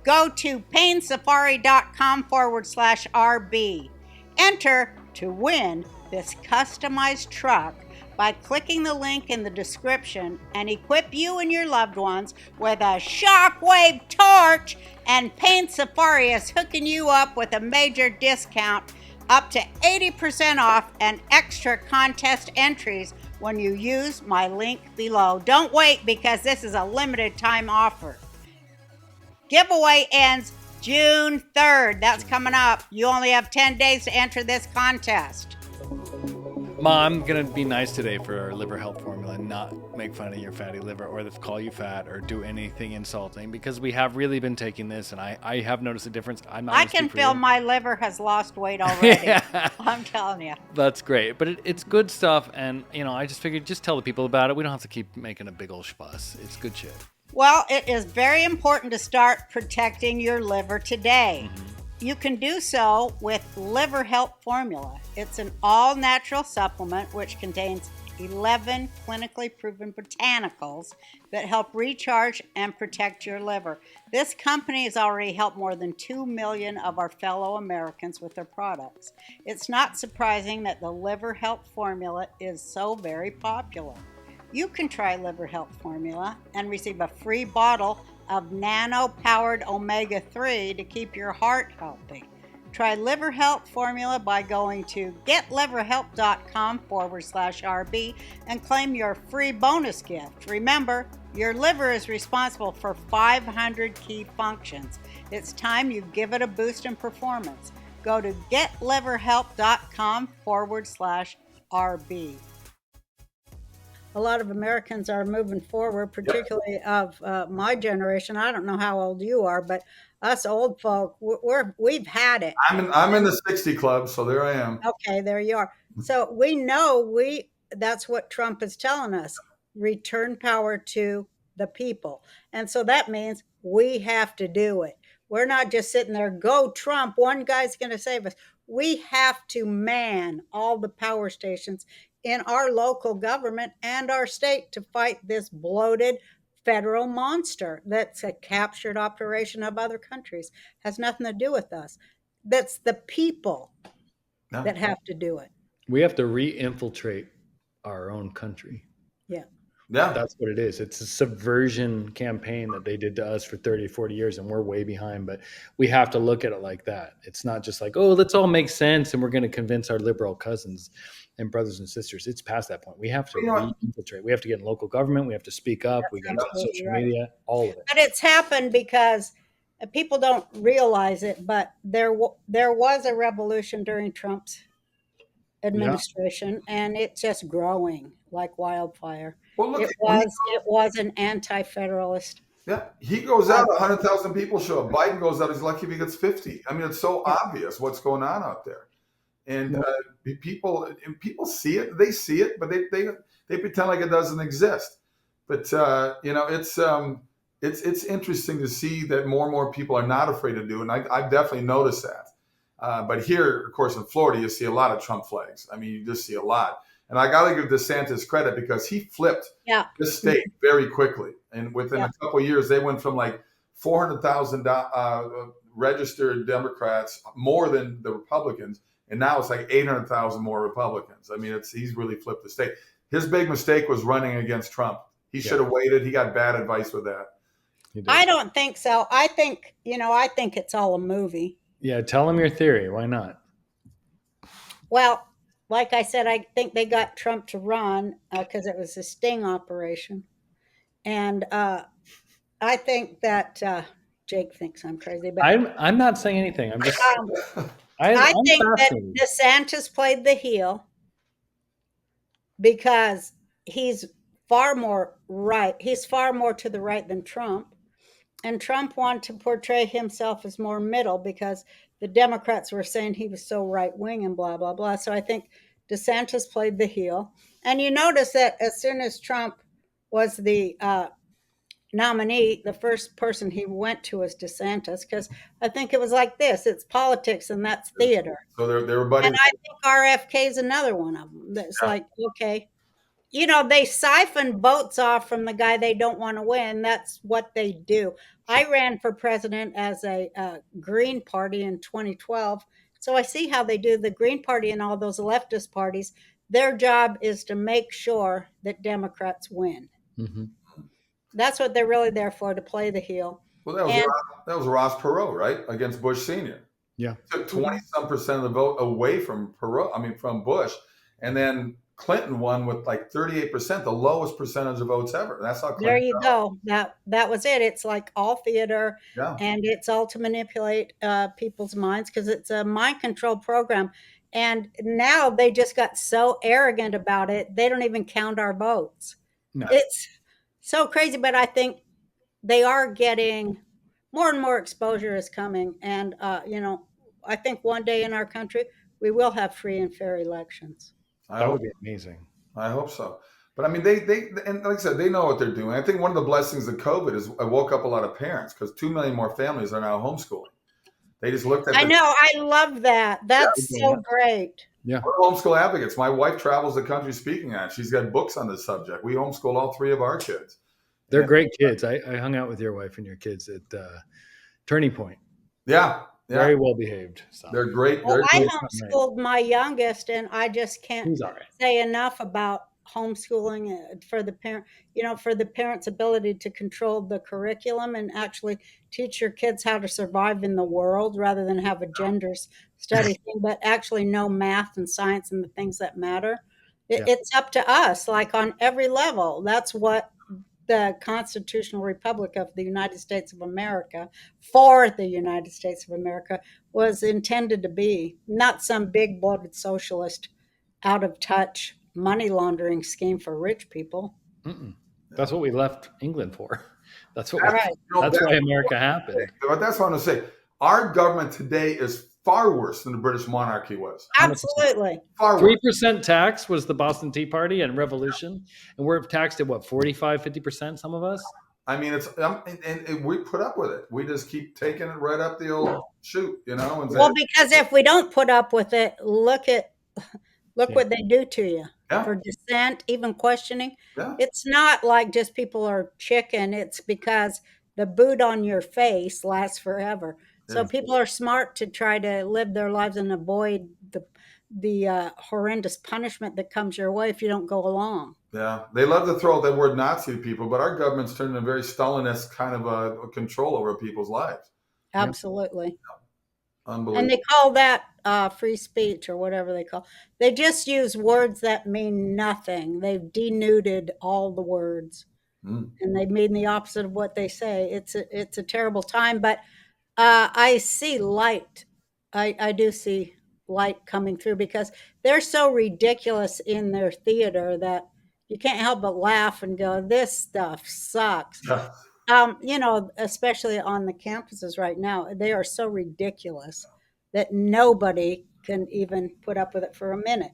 Go to painsafari.com/RB. Enter to win this customized truck by clicking the link in the description and equip you and your loved ones with a Shockwave Torch, and Pain Safari is hooking you up with a major discount up to 80% off and extra contest entries when you use my link below. Don't wait because this is a limited time offer. Giveaway ends June 3rd. That's coming up. You only have 10 days to enter this contest.
Mom, I'm going to be nice today for our liver health formula and not make fun of your fatty liver or call you fat or do anything insulting, because we have really been taking this and I have noticed a difference.
I can feel my liver has lost weight already. Yeah. I'm telling you.
That's great. But it's good stuff. And, I just figured just tell the people about it. We don't have to keep making a big old fuss. It's good shit.
Well, it is very important to start protecting your liver today. Mm-hmm. You can do so with Liver Health Formula. It's an all-natural supplement which contains 11 clinically proven botanicals that help recharge and protect your liver. This company has already helped more than 2 million of our fellow Americans with their products. It's not surprising that the Liver Health Formula is so very popular. You can try Liver Health Formula and receive a free bottle of nano-powered omega-3 to keep your heart healthy. Try Liver Health Formula by going to getliverhelp.com/RB and claim your free bonus gift. Remember, your liver is responsible for 500 key functions. It's time you give it a boost in performance. Go to getliverhelp.com/RB. A lot of Americans are moving forward, particularly of my generation. I don't know how old you are, but us old folk, we've had it.
I'm in the 60 club, so there I am.
Okay, there you are. So we know that's what Trump is telling us. Return power to the people. And so that means we have to do it. We're not just sitting there, go Trump, one guy's going to save us. We have to man all the power stations in our local government and our state to fight this bloated federal monster that's a captured operation of other countries. Has nothing to do with us. That's the people that have to do it.
We have to re-infiltrate our own country.
Yeah.
Yeah.
That's what it is. It's a subversion campaign that they did to us for 30, 40 years, and we're way behind. But we have to look at it like that. It's not just like, oh, let's all make sense and we're going to convince our liberal cousins and brothers and sisters. It's past that point. We have to re-infiltrate. We have to get in local government. We have to speak up. We got to social media, all of it.
But it's happened because people don't realize it, but there was a revolution during Trump's administration, and it's just growing like wildfire.
Well, look,
it was an anti-federalist.
Yeah, he goes out, 100,000 people show up. Biden goes out, he's lucky if he gets 50. I mean, it's so obvious what's going on out there. And people see it, they see it, but they pretend like it doesn't exist. But it's interesting to see that more and more people are not afraid to do it. And I've definitely noticed that. But here, of course, in Florida, you see a lot of Trump flags. I mean, you just see a lot. And I got to give DeSantis credit because he flipped this state very quickly. And within a couple of years, they went from like 400,000 registered Democrats, more than the Republicans. And now it's like 800,000 more Republicans. I mean, he's really flipped the state. His big mistake was running against Trump. He should have waited. He got bad advice with that.
I don't think so. I think it's all a movie.
Yeah, tell them your theory. Why not?
Well, like I said, I think they got Trump to run because it was a sting operation. And I think that Jake thinks I'm crazy. But
I'm not saying anything. I'm just...
I think that DeSantis played the heel because he's far more right. He's far more to the right than Trump. And Trump wanted to portray himself as more middle because the Democrats were saying he was so right wing and blah, blah, blah. So I think DeSantis played the heel. And you notice that as soon as Trump was the nominee, the first person he went to was DeSantis, because I think it was like this: it's politics and that's theater.
So they were buddies.
And I think RFK is another one of them. That's like, okay, they siphon votes off from the guy they don't want to win. That's what they do. I ran for president as a Green Party in 2012. So I see how they do. The Green Party and all those leftist parties, their job is to make sure that Democrats win. Mm-hmm. That's what they're really there for, to play the heel.
Well, that was Ross Perot, right? Against Bush Sr.
Yeah.
Took 20-some% of the vote away from from Bush. And then Clinton won with like 38%, the lowest percentage of votes ever. That's how Clinton
There you go. That was it. It's like all theater, and it's all to manipulate people's minds because it's a mind control program. And now they just got so arrogant about it, they don't even count our votes. No. It's so crazy, but I think they are getting more and more exposure is coming. And, I think one day in our country, we will have free and fair elections.
That would be amazing.
I hope so. But I mean, they and like I said, they know what they're doing. I think one of the blessings of COVID is I woke up a lot of parents because 2 million more families are now homeschooling. They just looked at.
I know. I love that. That's so great.
Yeah. We're homeschool advocates. My wife travels the country speaking on it. She's got books on this subject. We homeschool all 3 of our kids.
They're great kids. I hung out with your wife and your kids at Turning Point.
Yeah.
Very well behaved. So.
They're great.
Well, I homeschooled my youngest, and I just can't say enough about homeschooling for the parent, for the parents' ability to control the curriculum and actually teach your kids how to survive in the world rather than have a gender study thing, but actually know math and science and the things that matter. It's up to us, like on every level. That's what the Constitutional Republic of the United States of America, for the United States of America, was intended to be. Not some big bloated socialist, out of touch money laundering scheme for rich people.
Mm-mm. That's what we left England for. That's what. That's why America happened.
But that's what I'm going to say. Our government today is far worse than the British monarchy was.
Absolutely.
3% tax was the Boston Tea Party and Revolution, and we're taxed at what, 45-50%? Some of us.
I mean, it's and we put up with it. We just keep taking it right up the old chute,
Well, because if we don't put up with it, look what they do to you for dissent, even questioning. Yeah. It's not like just people are chicken. It's because the boot on your face lasts forever. So people are smart to try to live their lives and avoid horrendous punishment that comes your way if you don't go along.
Yeah, they love to throw out that word Nazi to people, but our government's turned into a very Stalinist kind of a control over people's lives.
Absolutely.
Unbelievable.
And they call that free speech or whatever they call. They just use words that mean nothing. They've denuded all the words, and they mean the opposite of what they say. It's a terrible time, but I see light. I do see light coming through because they're so ridiculous in their theater that you can't help but laugh and go, "This stuff sucks." Especially on the campuses right now, they are so ridiculous that nobody can even put up with it for a minute.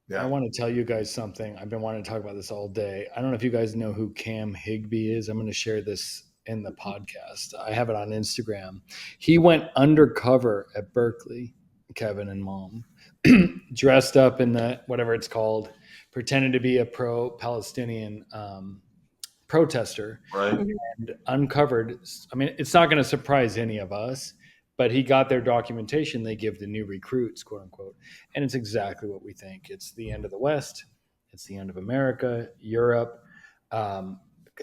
Yeah.
I want to tell you guys something. I've been wanting to talk about this all day. I don't know if you guys know who Cam Higbee is. I'm going to share this in the podcast. I have it on Instagram. He went undercover at Berkeley, Kevin and Mom, dressed up in the whatever it's called, pretending to be a pro-Palestinian protester,
Right.
and uncovered. I mean, it's not going to surprise any of us, but he got their documentation they give the new recruits, quote unquote. And it's exactly what we think. It's the end of the West. It's the end of America, Europe.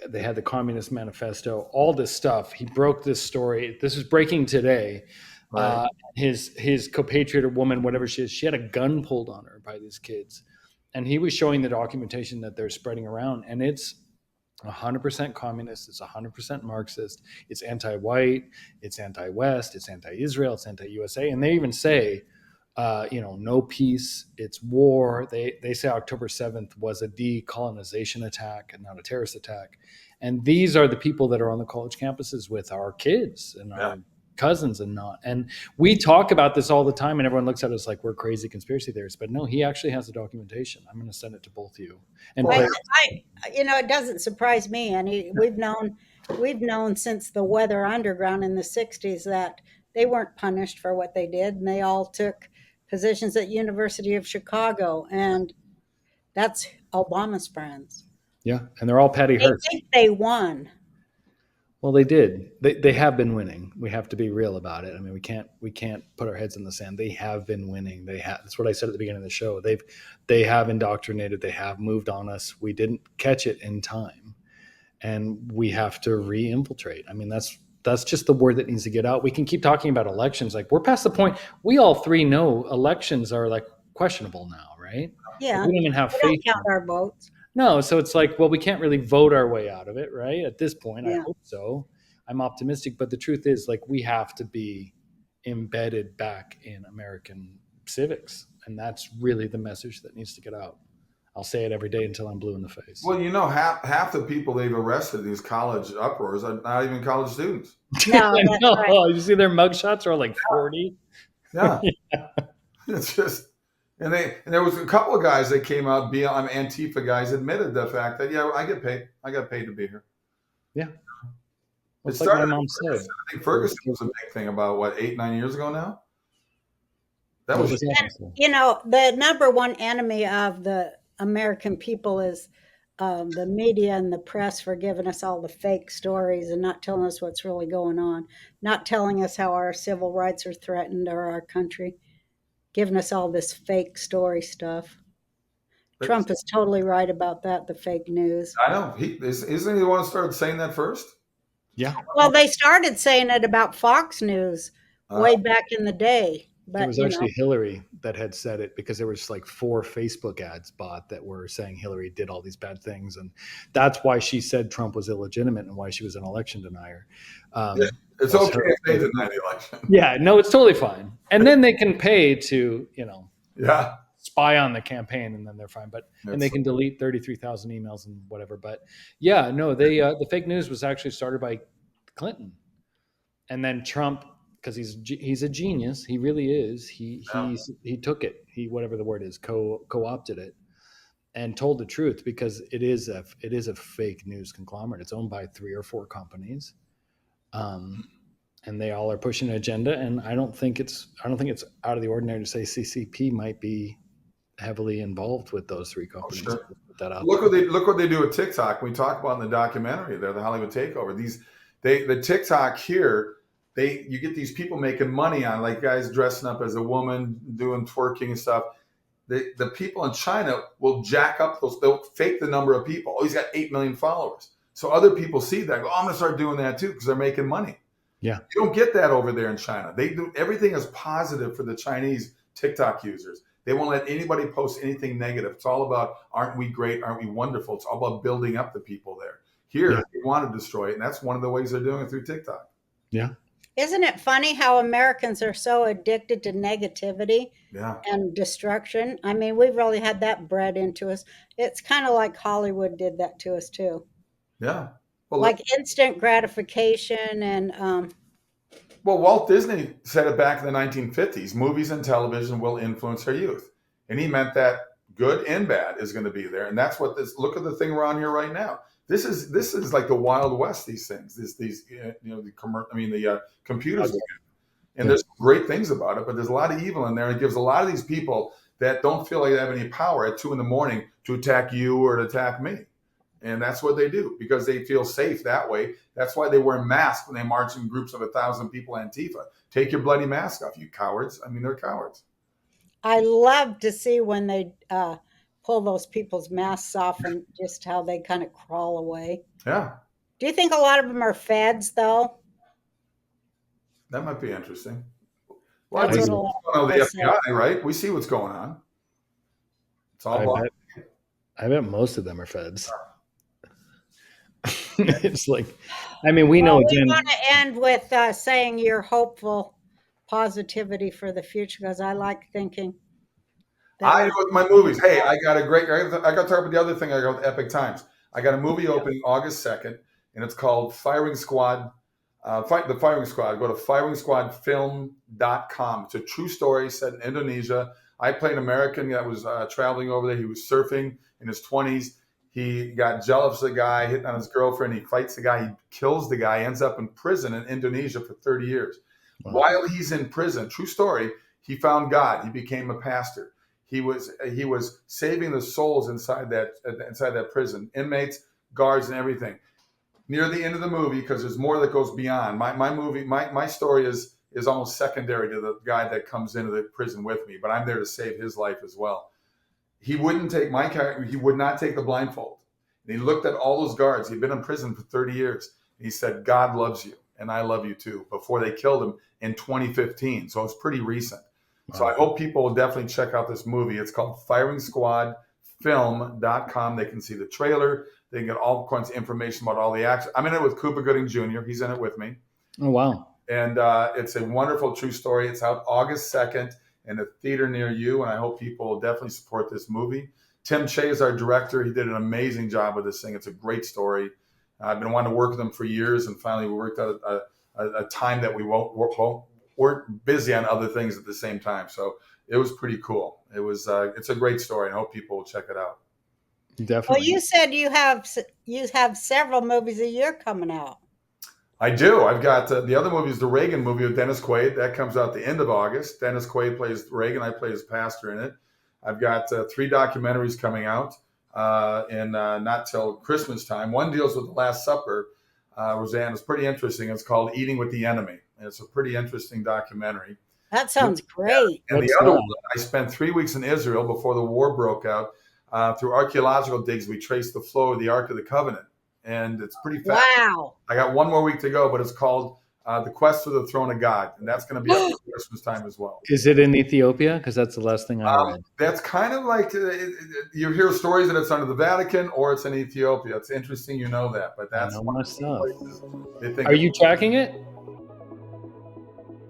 They had the Communist Manifesto, all this stuff. He broke this story. This is breaking today.
Right.
His compatriot woman, whatever she is, she had a gun pulled on her by these kids. And he was showing the documentation that they're spreading around. And it's 100% communist. It's 100% Marxist. It's anti-white. It's anti-West. It's anti-Israel. It's anti-USA. And they even say, no peace. It's war. They say October 7th was a decolonization attack and not a terrorist attack. And these are the people that are on the college campuses with our kids and our cousins and not. And we talk about this all the time, and everyone looks at us like we're crazy conspiracy theorists. But no, he actually has the documentation. I'm going to send it to both of you. And
it doesn't surprise me. And we've known since the Weather Underground in the 60s that they weren't punished for what they did, and they all took positions at University of Chicago, and that's Obama's friends.
Yeah, and they're all Patty Hearst.
They think they won.
Well, they did. They have been winning. We have to be real about it. I mean, we can't put our heads in the sand. They have been winning. That's what I said at the beginning of the show. They have indoctrinated. They have moved on us. We didn't catch it in time, and we have to re-infiltrate. I mean, that's just the word that needs to get out. We can keep talking about elections. Like, we're past the point. We all three know elections are like questionable now, right?
Yeah.
We don't even have faith.
Don't count our votes.
No, so it's like, well, we can't really vote our way out of it, right? At this point,
Yeah.
I hope so. I'm optimistic, but the truth is, like, we have to be embedded back in American civics, and that's really the message that needs to get out. I'll say it every day until I'm blue in the face.
Well, half the people they've arrested, these college uproars, are not even college students.
No,
I
that's
know.
right.
You see their mugshots are like 40.
Yeah. It's just, and there was a couple of guys that came out, Antifa guys, admitted the fact that, I get paid. I got paid to be here.
Yeah.
It
It's like my mom said.
I think Ferguson was a big thing about, 8-9 years ago now? That was
the number one enemy of the American people is the media and the press for giving us all the fake stories and not telling us what's really going on, not telling us how our civil rights are threatened or our country, giving us all this fake story stuff. Trump is totally right about that, the fake news.
I know. Isn't he the one who started saying that first?
Yeah.
Well, they started saying it about Fox News way back in the day. But
it was actually Hillary that had said it, because there was like 4 Facebook ads bought that were saying Hillary did all these bad things. And that's why she said Trump was illegitimate and why she was an election denier.
It's okay if they deny the election.
Yeah, no, it's totally fine. And then they can pay to, spy on the campaign, and then they're fine. And they can delete 33,000 emails and whatever. But yeah, no, the fake news was actually started by Clinton. And then Trump, because he's a genius, he really is. He took it. He, whatever the word is, co-opted it, and told the truth, because it is a fake news conglomerate. It's owned by 3 or 4 companies, and they all are pushing an agenda. And I don't think it's out of the ordinary to say CCP might be heavily involved with those 3 companies.
Oh, sure.
Put that out
look what they do with TikTok. We talk about in the documentary there, the Hollywood Takeover. The TikTok here. You get these people making money on, like, guys dressing up as a woman, doing twerking and stuff. the people in China will jack up they'll fake the number of people. Oh, he's got 8 million followers. So other people see that, go, oh, I'm going to start doing that too, because they're making money.
Yeah.
You don't get that over there in China. They do everything is positive for the Chinese TikTok users. They won't let anybody post anything negative. It's all about, aren't we great? Aren't we wonderful? It's all about building up the people there. Here, they want to destroy it. And that's one of the ways they're doing it through TikTok.
Yeah.
Isn't it funny how Americans are so addicted to negativity and destruction? I mean, we've really had that bred into us. It's kind of like Hollywood did that to us too.
Yeah. Well,
like instant gratification and
well, Walt Disney said it back in the 1950s, movies and television will influence our youth. And he meant that good and bad is going to be there. And that's what this, look at the thing we're on here right now. This is like the Wild West, these things, the computers. And there's great things about it, but there's a lot of evil in there. It gives a lot of these people that don't feel like they have any power at 2 a.m. to attack you or to attack me. And that's what they do because they feel safe that way. That's why they wear masks when they march in groups of 1,000 people, Antifa. Take your bloody mask off, you cowards. I mean, they're cowards.
I love to see when they pull those people's masks off and just how they kind of crawl away.
Yeah.
Do you think a lot of them are feds, though?
That might be interesting. Well, we see what's going on with the FBI, right? We see what's going on. It's all about.
I bet most of them are feds. It's like, I mean, we know again.
We want to end with saying you're hopeful positivity for the future because I like thinking.
With my movies. Hey, I got to talk about the other thing I got with Epic Times. I got a movie opening August 2nd, and it's called Firing Squad. The Firing Squad. Go to firingsquadfilm.com. It's a true story set in Indonesia. I played an American that was traveling over there. He was surfing in his 20s. He got jealous of the guy, hitting on his girlfriend. He fights the guy. He kills the guy, ends up in prison in Indonesia for 30 years. Wow. While he's in prison, true story, he found God. He became a pastor. He was saving the souls inside that prison, inmates, guards, and everything. Near the end of the movie, because there's more that goes beyond. My story is almost secondary to the guy that comes into the prison with me, but I'm there to save his life as well. He wouldn't take my character. He would not take the blindfold. And he looked at all those guards. He'd been in prison for 30 years. And he said, God loves you, and I love you too, before they killed him in 2015. So it's pretty recent. Wow. So I hope people will definitely check out this movie. It's called FiringsQuadFilm.com. They can see the trailer. They can get all kinds of information about all the action. I'm in it with Cuba Gooding Jr. He's in it with me.
Oh, wow.
And it's a wonderful true story. It's out August 2nd in a theater near you, and I hope people will definitely support this movie. Tim Che is our director. He did an amazing job with this thing. It's a great story. I've been wanting to work with him for years, and finally we worked out a time that we weren't busy on other things at the same time. So it was pretty cool. It's a great story, and I hope people will check it out.
Definitely.
Well, you said you have several movies a year coming out.
I do. I've got the other movie is the Reagan movie with Dennis Quaid. That comes out the end of August. Dennis Quaid plays Reagan. I play his pastor in it. I've got 3 documentaries coming out in not till Christmas time. One deals with the Last Supper. Roseanne, it's pretty interesting. It's called Eating with the Enemy. And it's a pretty interesting documentary.
That sounds great.
And the other one, I spent 3 weeks in Israel before the war broke out. Through archaeological digs, we traced the flow of the Ark of the Covenant. And it's pretty fast.
Wow.
I got one more week to go, but it's called The Quest for the Throne of God. And that's going to be up at Christmas time as well.
Is it in Ethiopia? Because that's the last thing I read.
That's kind of like you hear stories that it's under the Vatican or it's in Ethiopia. It's interesting you know that, but that's
one of the
places.
Are you tracking it?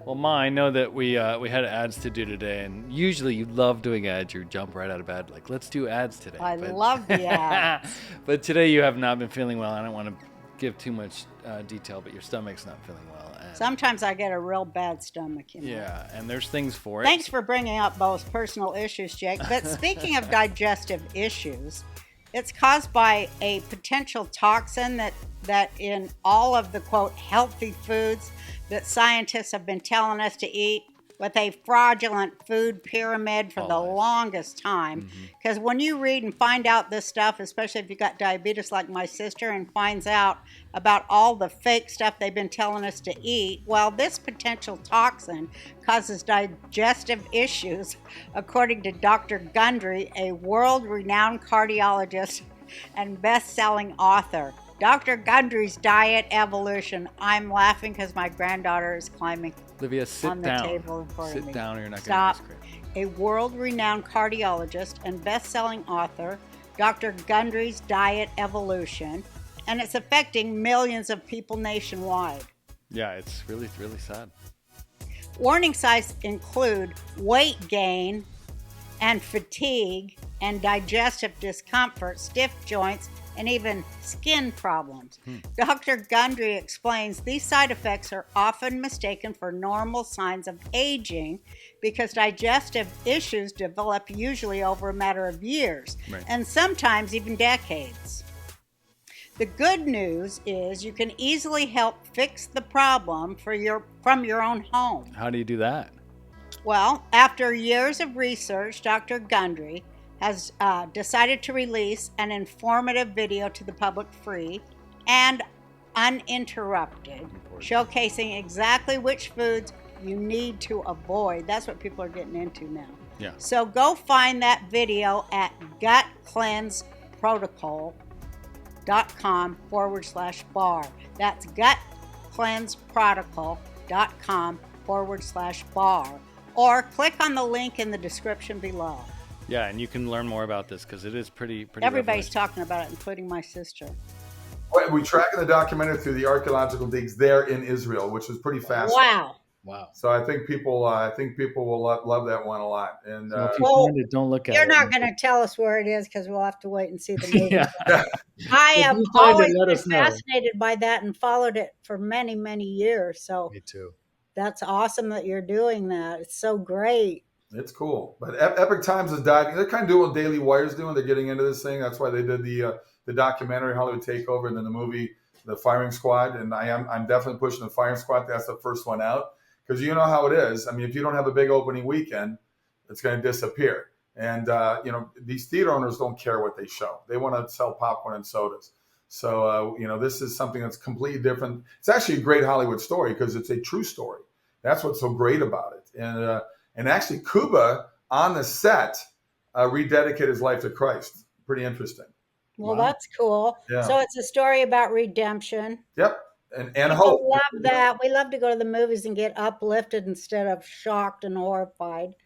Well, Ma, I know that we had ads to do today, and usually you love doing ads. You jump right out of bed, like, let's do ads today.
I love the ads.
But today you have not been feeling well. I don't want to give too much detail, but your stomach's not feeling well. And
sometimes I get a real bad stomach.
Yeah, and there's things for it.
Thanks for bringing up those personal issues, Jake. But speaking of digestive issues, it's caused by a potential toxin that in all of the, quote, healthy foods that scientists have been telling us to eat. with a fraudulent food pyramid for the
Always.
longest time. Because when you read and find out this stuff, especially if you got diabetes like my sister and finds out about all the fake stuff they've been telling us to eat, well, this potential toxin causes digestive issues, according to Dr. Gundry, a world-renowned cardiologist and best-selling author. Dr. Gundry's Diet Evolution. I'm laughing because my granddaughter is climbing
Olivia, sit
on the
down.
table in front of me.
Sit down or you're not going to
Stop.
ice cream.
A world-renowned cardiologist and best-selling author, Dr. Gundry's Diet Evolution, and it's affecting millions of people nationwide.
Yeah, it's really, really sad.
Warning signs include weight gain and fatigue and digestive discomfort, stiff joints, and even skin problems. Dr. Gundry explains these side effects are often mistaken for normal signs of aging because digestive issues develop usually over a matter of years,
Right.
and sometimes even decades. The good news is you can easily help fix the problem from your own home.
How do you do that?
Well, after years of research, Dr. Gundry has decided to release an informative video to the public free and uninterrupted, showcasing exactly which foods you need to avoid. That's what people are getting into now.
Yeah.
So go find that video at gutcleanseprotocol.com/bar. That's gutcleanseprotocol.com/bar. Or click on the link in the description below.
Yeah, and you can learn more about this because it is pretty.
Everybody's
revelation.
talking about it, including my sister.
We tracking the documentary through the archaeological digs there in Israel, which was pretty fast.
Wow.
Wow.
So I think people will love that one a lot. And
So if you
Well,
find it, don't look at
You're
it.
not going to tell us where it is because we'll have to wait and see the movie.
Yeah.
I
If
have
you find it,
always
let
been
us know.
fascinated by that and followed it for many, many years. So
Me too.
that's awesome that you're doing that. It's so great.
it's cool. But Epic Times is diving. They're kind of doing what Daily Wire's doing. They're getting into this thing. That's why they did the documentary Hollywood Takeover and then the movie The Firing Squad. And I'm definitely pushing The Firing Squad. That's the first one out. Because you know how it is. I mean, if you don't have a big opening weekend, it's going to disappear. And, these theater owners don't care what they show. They want to sell popcorn and sodas. So, this is something that's completely different. It's actually a great Hollywood story because it's a true story. That's what's so great about it. And actually, Cuba on the set rededicated his life to Christ. Pretty interesting.
Well,
Wow.
that's cool.
Yeah.
So it's a story about redemption.
Yep. And
People
hope.
love that. We love to go to the movies and get uplifted instead of shocked and horrified.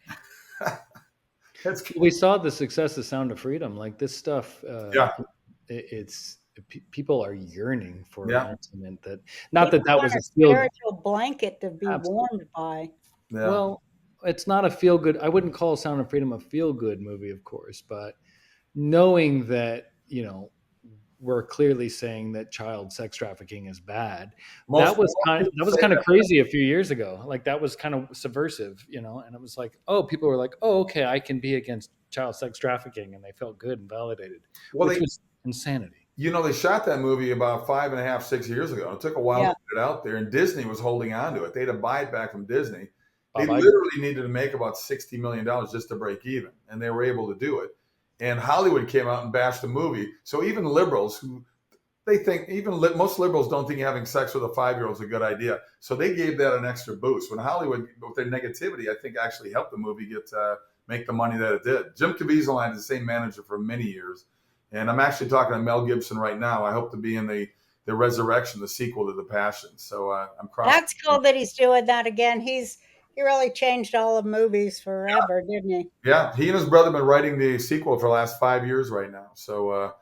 That's
We saw the success of Sound of Freedom. Like this stuff,
Yeah.
people are yearning for
Yeah.
entertainment. That not
People
that
want
was
a
a feel.
spiritual blanket to be
Absolutely.
warmed by.
yeah.
Well, it's not a feel good. I wouldn't call Sound of Freedom a feel good movie, of course, but knowing that we're clearly saying that child sex trafficking is bad. That was kind of crazy a few years ago. Like that was kind of subversive, and it was like, oh, people were like, oh, okay, I can be against child sex trafficking, and they felt good and validated,
Well,
which
they-
was insanity.
they shot that movie about 5.5, 6 years ago. It took a while
Yeah.
to get it out there, and Disney was holding on to it. They had to buy it back from Disney. They
Bye-bye.
literally needed to make about $60 million just to break even, and they were able to do it. And Hollywood came out and bashed the movie. So even liberals who they think, most liberals don't think having sex with a 5-year-old is a good idea. So they gave that an extra boost. When Hollywood, with their negativity, I think actually helped the movie make the money that it did. Jim Caviezel had the same manager for many years. And I'm actually talking to Mel Gibson right now. I hope to be in the Resurrection, the sequel to The Passion. So I'm crossing.
That's cool that he's doing that again. He really changed all of movies forever, didn't he?
Yeah, he and his brother have been writing the sequel for the last 5 years right now. So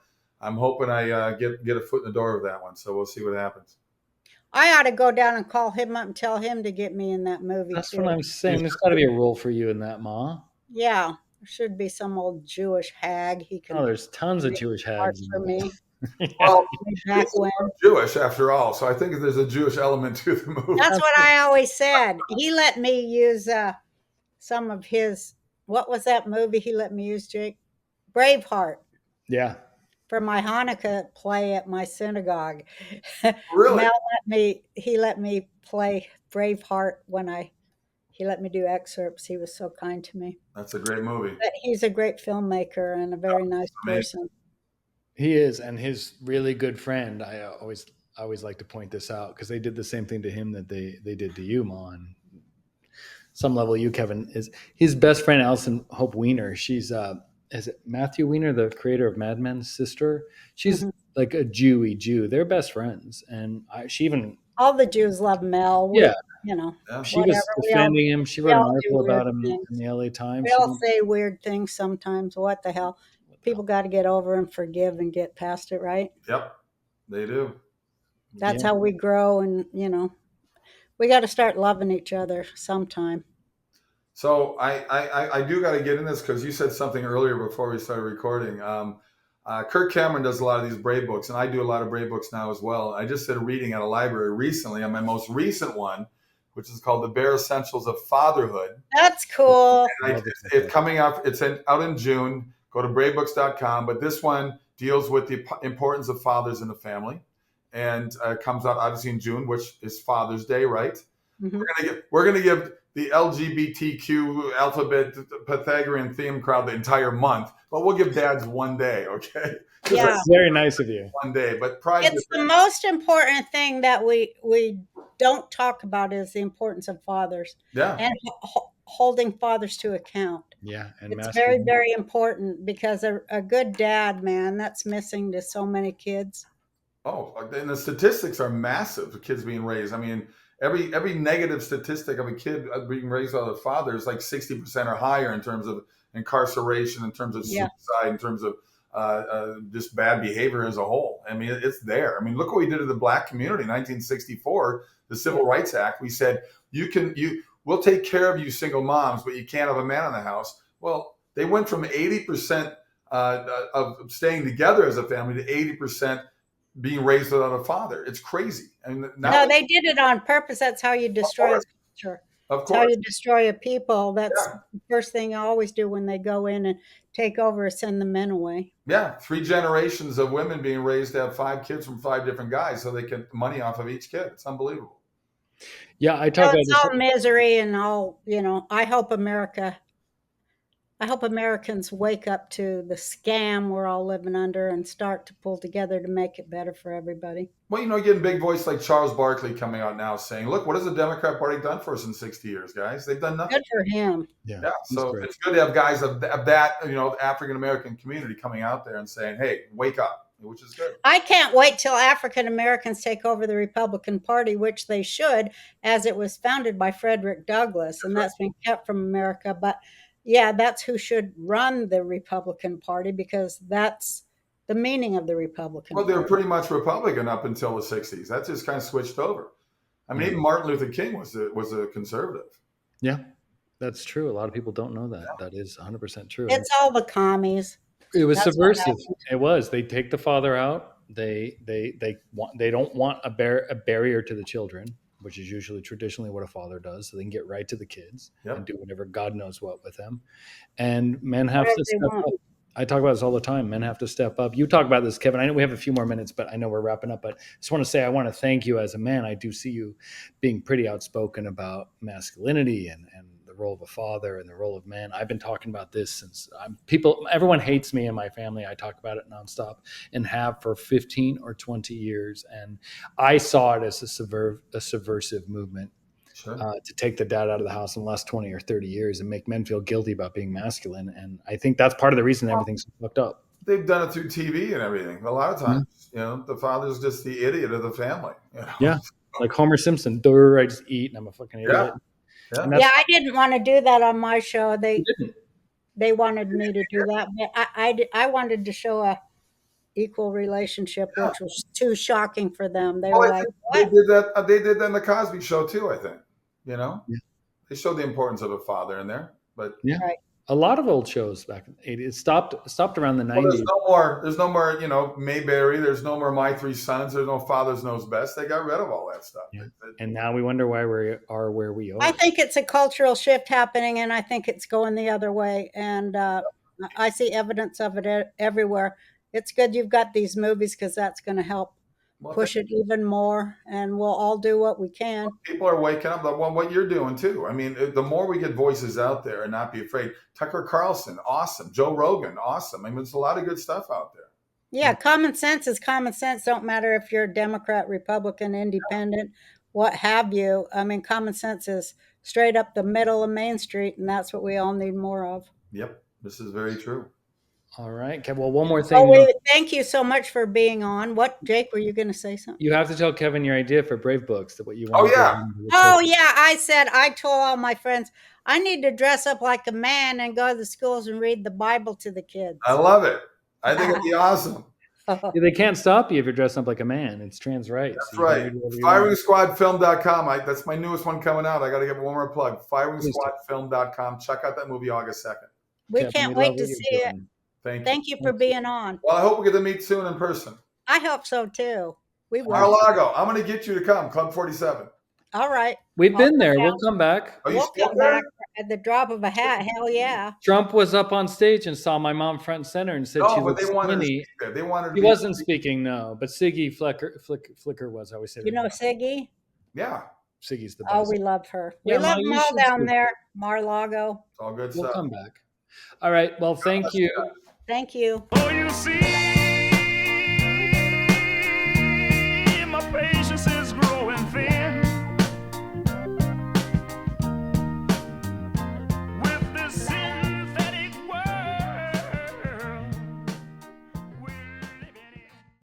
I'm hoping I get a foot in the door of that one. So we'll see what happens.
I ought to go down and call him up and tell him to get me in that movie.
That's
too.
what I'm saying. There's got to be a role for you in that, Ma.
Yeah, there should be some old Jewish hag he can
Oh, there's tons of Jewish
parts
hags.
for me.
Well,
Back when.
Jewish after all, so I think there's a Jewish element to the movie.
That's what I always said. He let me use some of his. What was that movie he let me use, Jake? Braveheart.
Yeah.
For my Hanukkah play at my synagogue.
Really?
He let me play Braveheart when I He let me do excerpts. He was so kind to me.
That's a great movie.
But he's a great filmmaker and a very nice person.
He is, and his really good friend. I always like to point this out because they did the same thing to him that they did to you, Ma. On some level, you, Kevin, is his best friend, Alison Hope Weiner. She's is it Matthew Weiner, the creator of Mad Men's sister? She's like a Jewy Jew. They're best friends, and she even
all the Jews love Mel. You know,
she was defending him. She wrote an article about him in the LA Times.
We all say weird things sometimes. What the hell? People got to get over and forgive and get past it, right?
Yep, they do.
That's how we grow, and we got to start loving each other sometime.
So I do got to get in this because you said something earlier before we started recording. Kirk Cameron does a lot of these Brave books, and I do a lot of Brave books now as well. I just did a reading at a library recently on my most recent one, which is called The Bare Essentials of Fatherhood.
That's cool.
It's coming out. It's out in June. Go to bravebooks.com. But this one deals with the importance of fathers in the family, and comes out obviously in June, which is Father's Day, right? Mm-hmm. We're gonna give the LGBTQ alphabet Pythagorean theme crowd the entire month, but we'll give dads one day, okay?
Yeah,
very nice of you.
One day, but pride.
It's the most important thing that we don't talk about is the importance of fathers.
Yeah,
and holding fathers to account.
Yeah, and
it's very, very important because a good dad, man, that's missing to so many kids.
Oh, and the statistics are massive. The kids being raised. I mean, every negative statistic of a kid being raised by the father is like 60% or higher in terms of incarceration, in terms of suicide, in terms of just bad behavior as a whole. I mean, it's there. I mean, look what we did to the black community in 1964, the Civil Rights Act. We said, we'll take care of you single moms, but you can't have a man in the house. Well, they went from 80% of staying together as a family to 80% being raised without a father. It's crazy. And
no, they did it on purpose. That's how you destroy a culture.
Of course.
That's how you destroy a people. That's the first thing you always do when they go in and take over, send the men away.
Yeah, 3 generations of women being raised to have 5 kids from 5 different guys so they get money off of each kid. It's unbelievable.
Yeah, I talk about
it's all misery and all, I hope Americans wake up to the scam we're all living under and start to pull together to make it better for everybody.
Well, getting big voice like Charles Barkley coming out now saying, look, what has the Democrat Party done for us in 60 years, guys? They've done nothing.
Good for him.
Yeah. So it's good to have guys of that, African-American community coming out there and saying, hey, wake up, which is good.
I can't wait till African-Americans take over the Republican Party, which they should, as it was founded by Frederick Douglass, and that's been kept from America. But yeah, that's who should run the Republican Party because that's the meaning of the Republican Party.
Well, they were pretty much Republican up until the 60s. That just kind of switched over. I mean, even Martin Luther King was a conservative.
Yeah, that's true. A lot of people don't know that. Yeah. That is 100% true.
It's all the commies.
It was subversive. It was. They take the father out. They don't want a barrier to the children, which is usually traditionally what a father does, so they can get right to the kids and do whatever God knows what with them. And men have to step up. I talk about this all the time. Men have to step up. You talk about this, Kevin. I know we have a few more minutes, but I know we're wrapping up. But I just want to say I want to thank you as a man. I do see you being pretty outspoken about masculinity and the role of a father and the role of man. I've been talking about this since everyone hates me in my family. I talk about it nonstop and have for 15 or 20 years. And I saw it as a subversive movement. Sure. To take the dad out of the house in the last 20 or 30 years and make men feel guilty about being masculine. And I think that's part of the reason everything's fucked up.
They've done it through TV and everything. A lot of times, the father's just the idiot of the family.
Yeah. Like Homer Simpson. I just eat and I'm a fucking idiot.
Yeah, I didn't want to do that on my show. They wanted me to do that. But I wanted to show a equal relationship, which was too shocking for them. They were like, what?
They did that in the Cosby Show too, I think. They showed the importance of a father in there. But
a lot of old shows back in the 80s. It stopped around the 90s.
There's no more, Mayberry. There's no more My Three Sons. There's no Fathers Knows Best. They got rid of all that stuff.
Yeah. And now we wonder why we are where we are.
I think it's a cultural shift happening, and I think it's going the other way. And I see evidence of it everywhere. It's good you've got these movies because that's going to help push it even more, and we'll all do what we can.
People are waking up. What you're doing too. I mean, the more we get voices out there and not be afraid. Tucker Carlson, awesome. Joe Rogan, awesome. I mean, there's a lot of good stuff out there.
Yeah, common sense is common sense. Don't matter if you're a Democrat, Republican, Independent, what have you. I mean, common sense is straight up the middle of Main Street, and that's what we all need more of.
Yep, this is very true.
All right. Okay. Well, one more thing.
Oh, thank you so much for being on. What, Jake, were you going to say something?
You have to tell Kevin your idea for Brave Books, that what you
Oh,
want.
yeah.
Oh, yeah. I told all my friends, I need to dress up like a man and go to the schools and read the Bible to the kids.
I love it. I think it'd be awesome.
Yeah, they can't stop you if you're dressed up like a man. It's trans rights.
That's right. FiringSquadFilm.com. That's my newest one coming out. I got to give one more plug. FiringSquadFilm.com. Check out that movie August 2nd.
We can't wait to see it. Thank you for being on.
Well, I hope we get to meet soon in person.
I hope so too. We will.
Mar-a-Lago. I'm going to get you to come. Club 47.
All right.
We've been there. We'll come back.
We'll come back at the drop of a hat. Hell yeah.
Trump was up on stage and saw my mom front and center and said she was skinny.
They wanted.
He wasn't speaking, no, but Siggy Flicker was. I always say.
You know Siggy?
Yeah.
Siggy's the best.
Oh, we love her.
Yeah,
we love them all down there. Mar-a-Lago.
It's all good stuff.
We'll come back. All right. Well, thank you.
Thank you.
Oh, you see.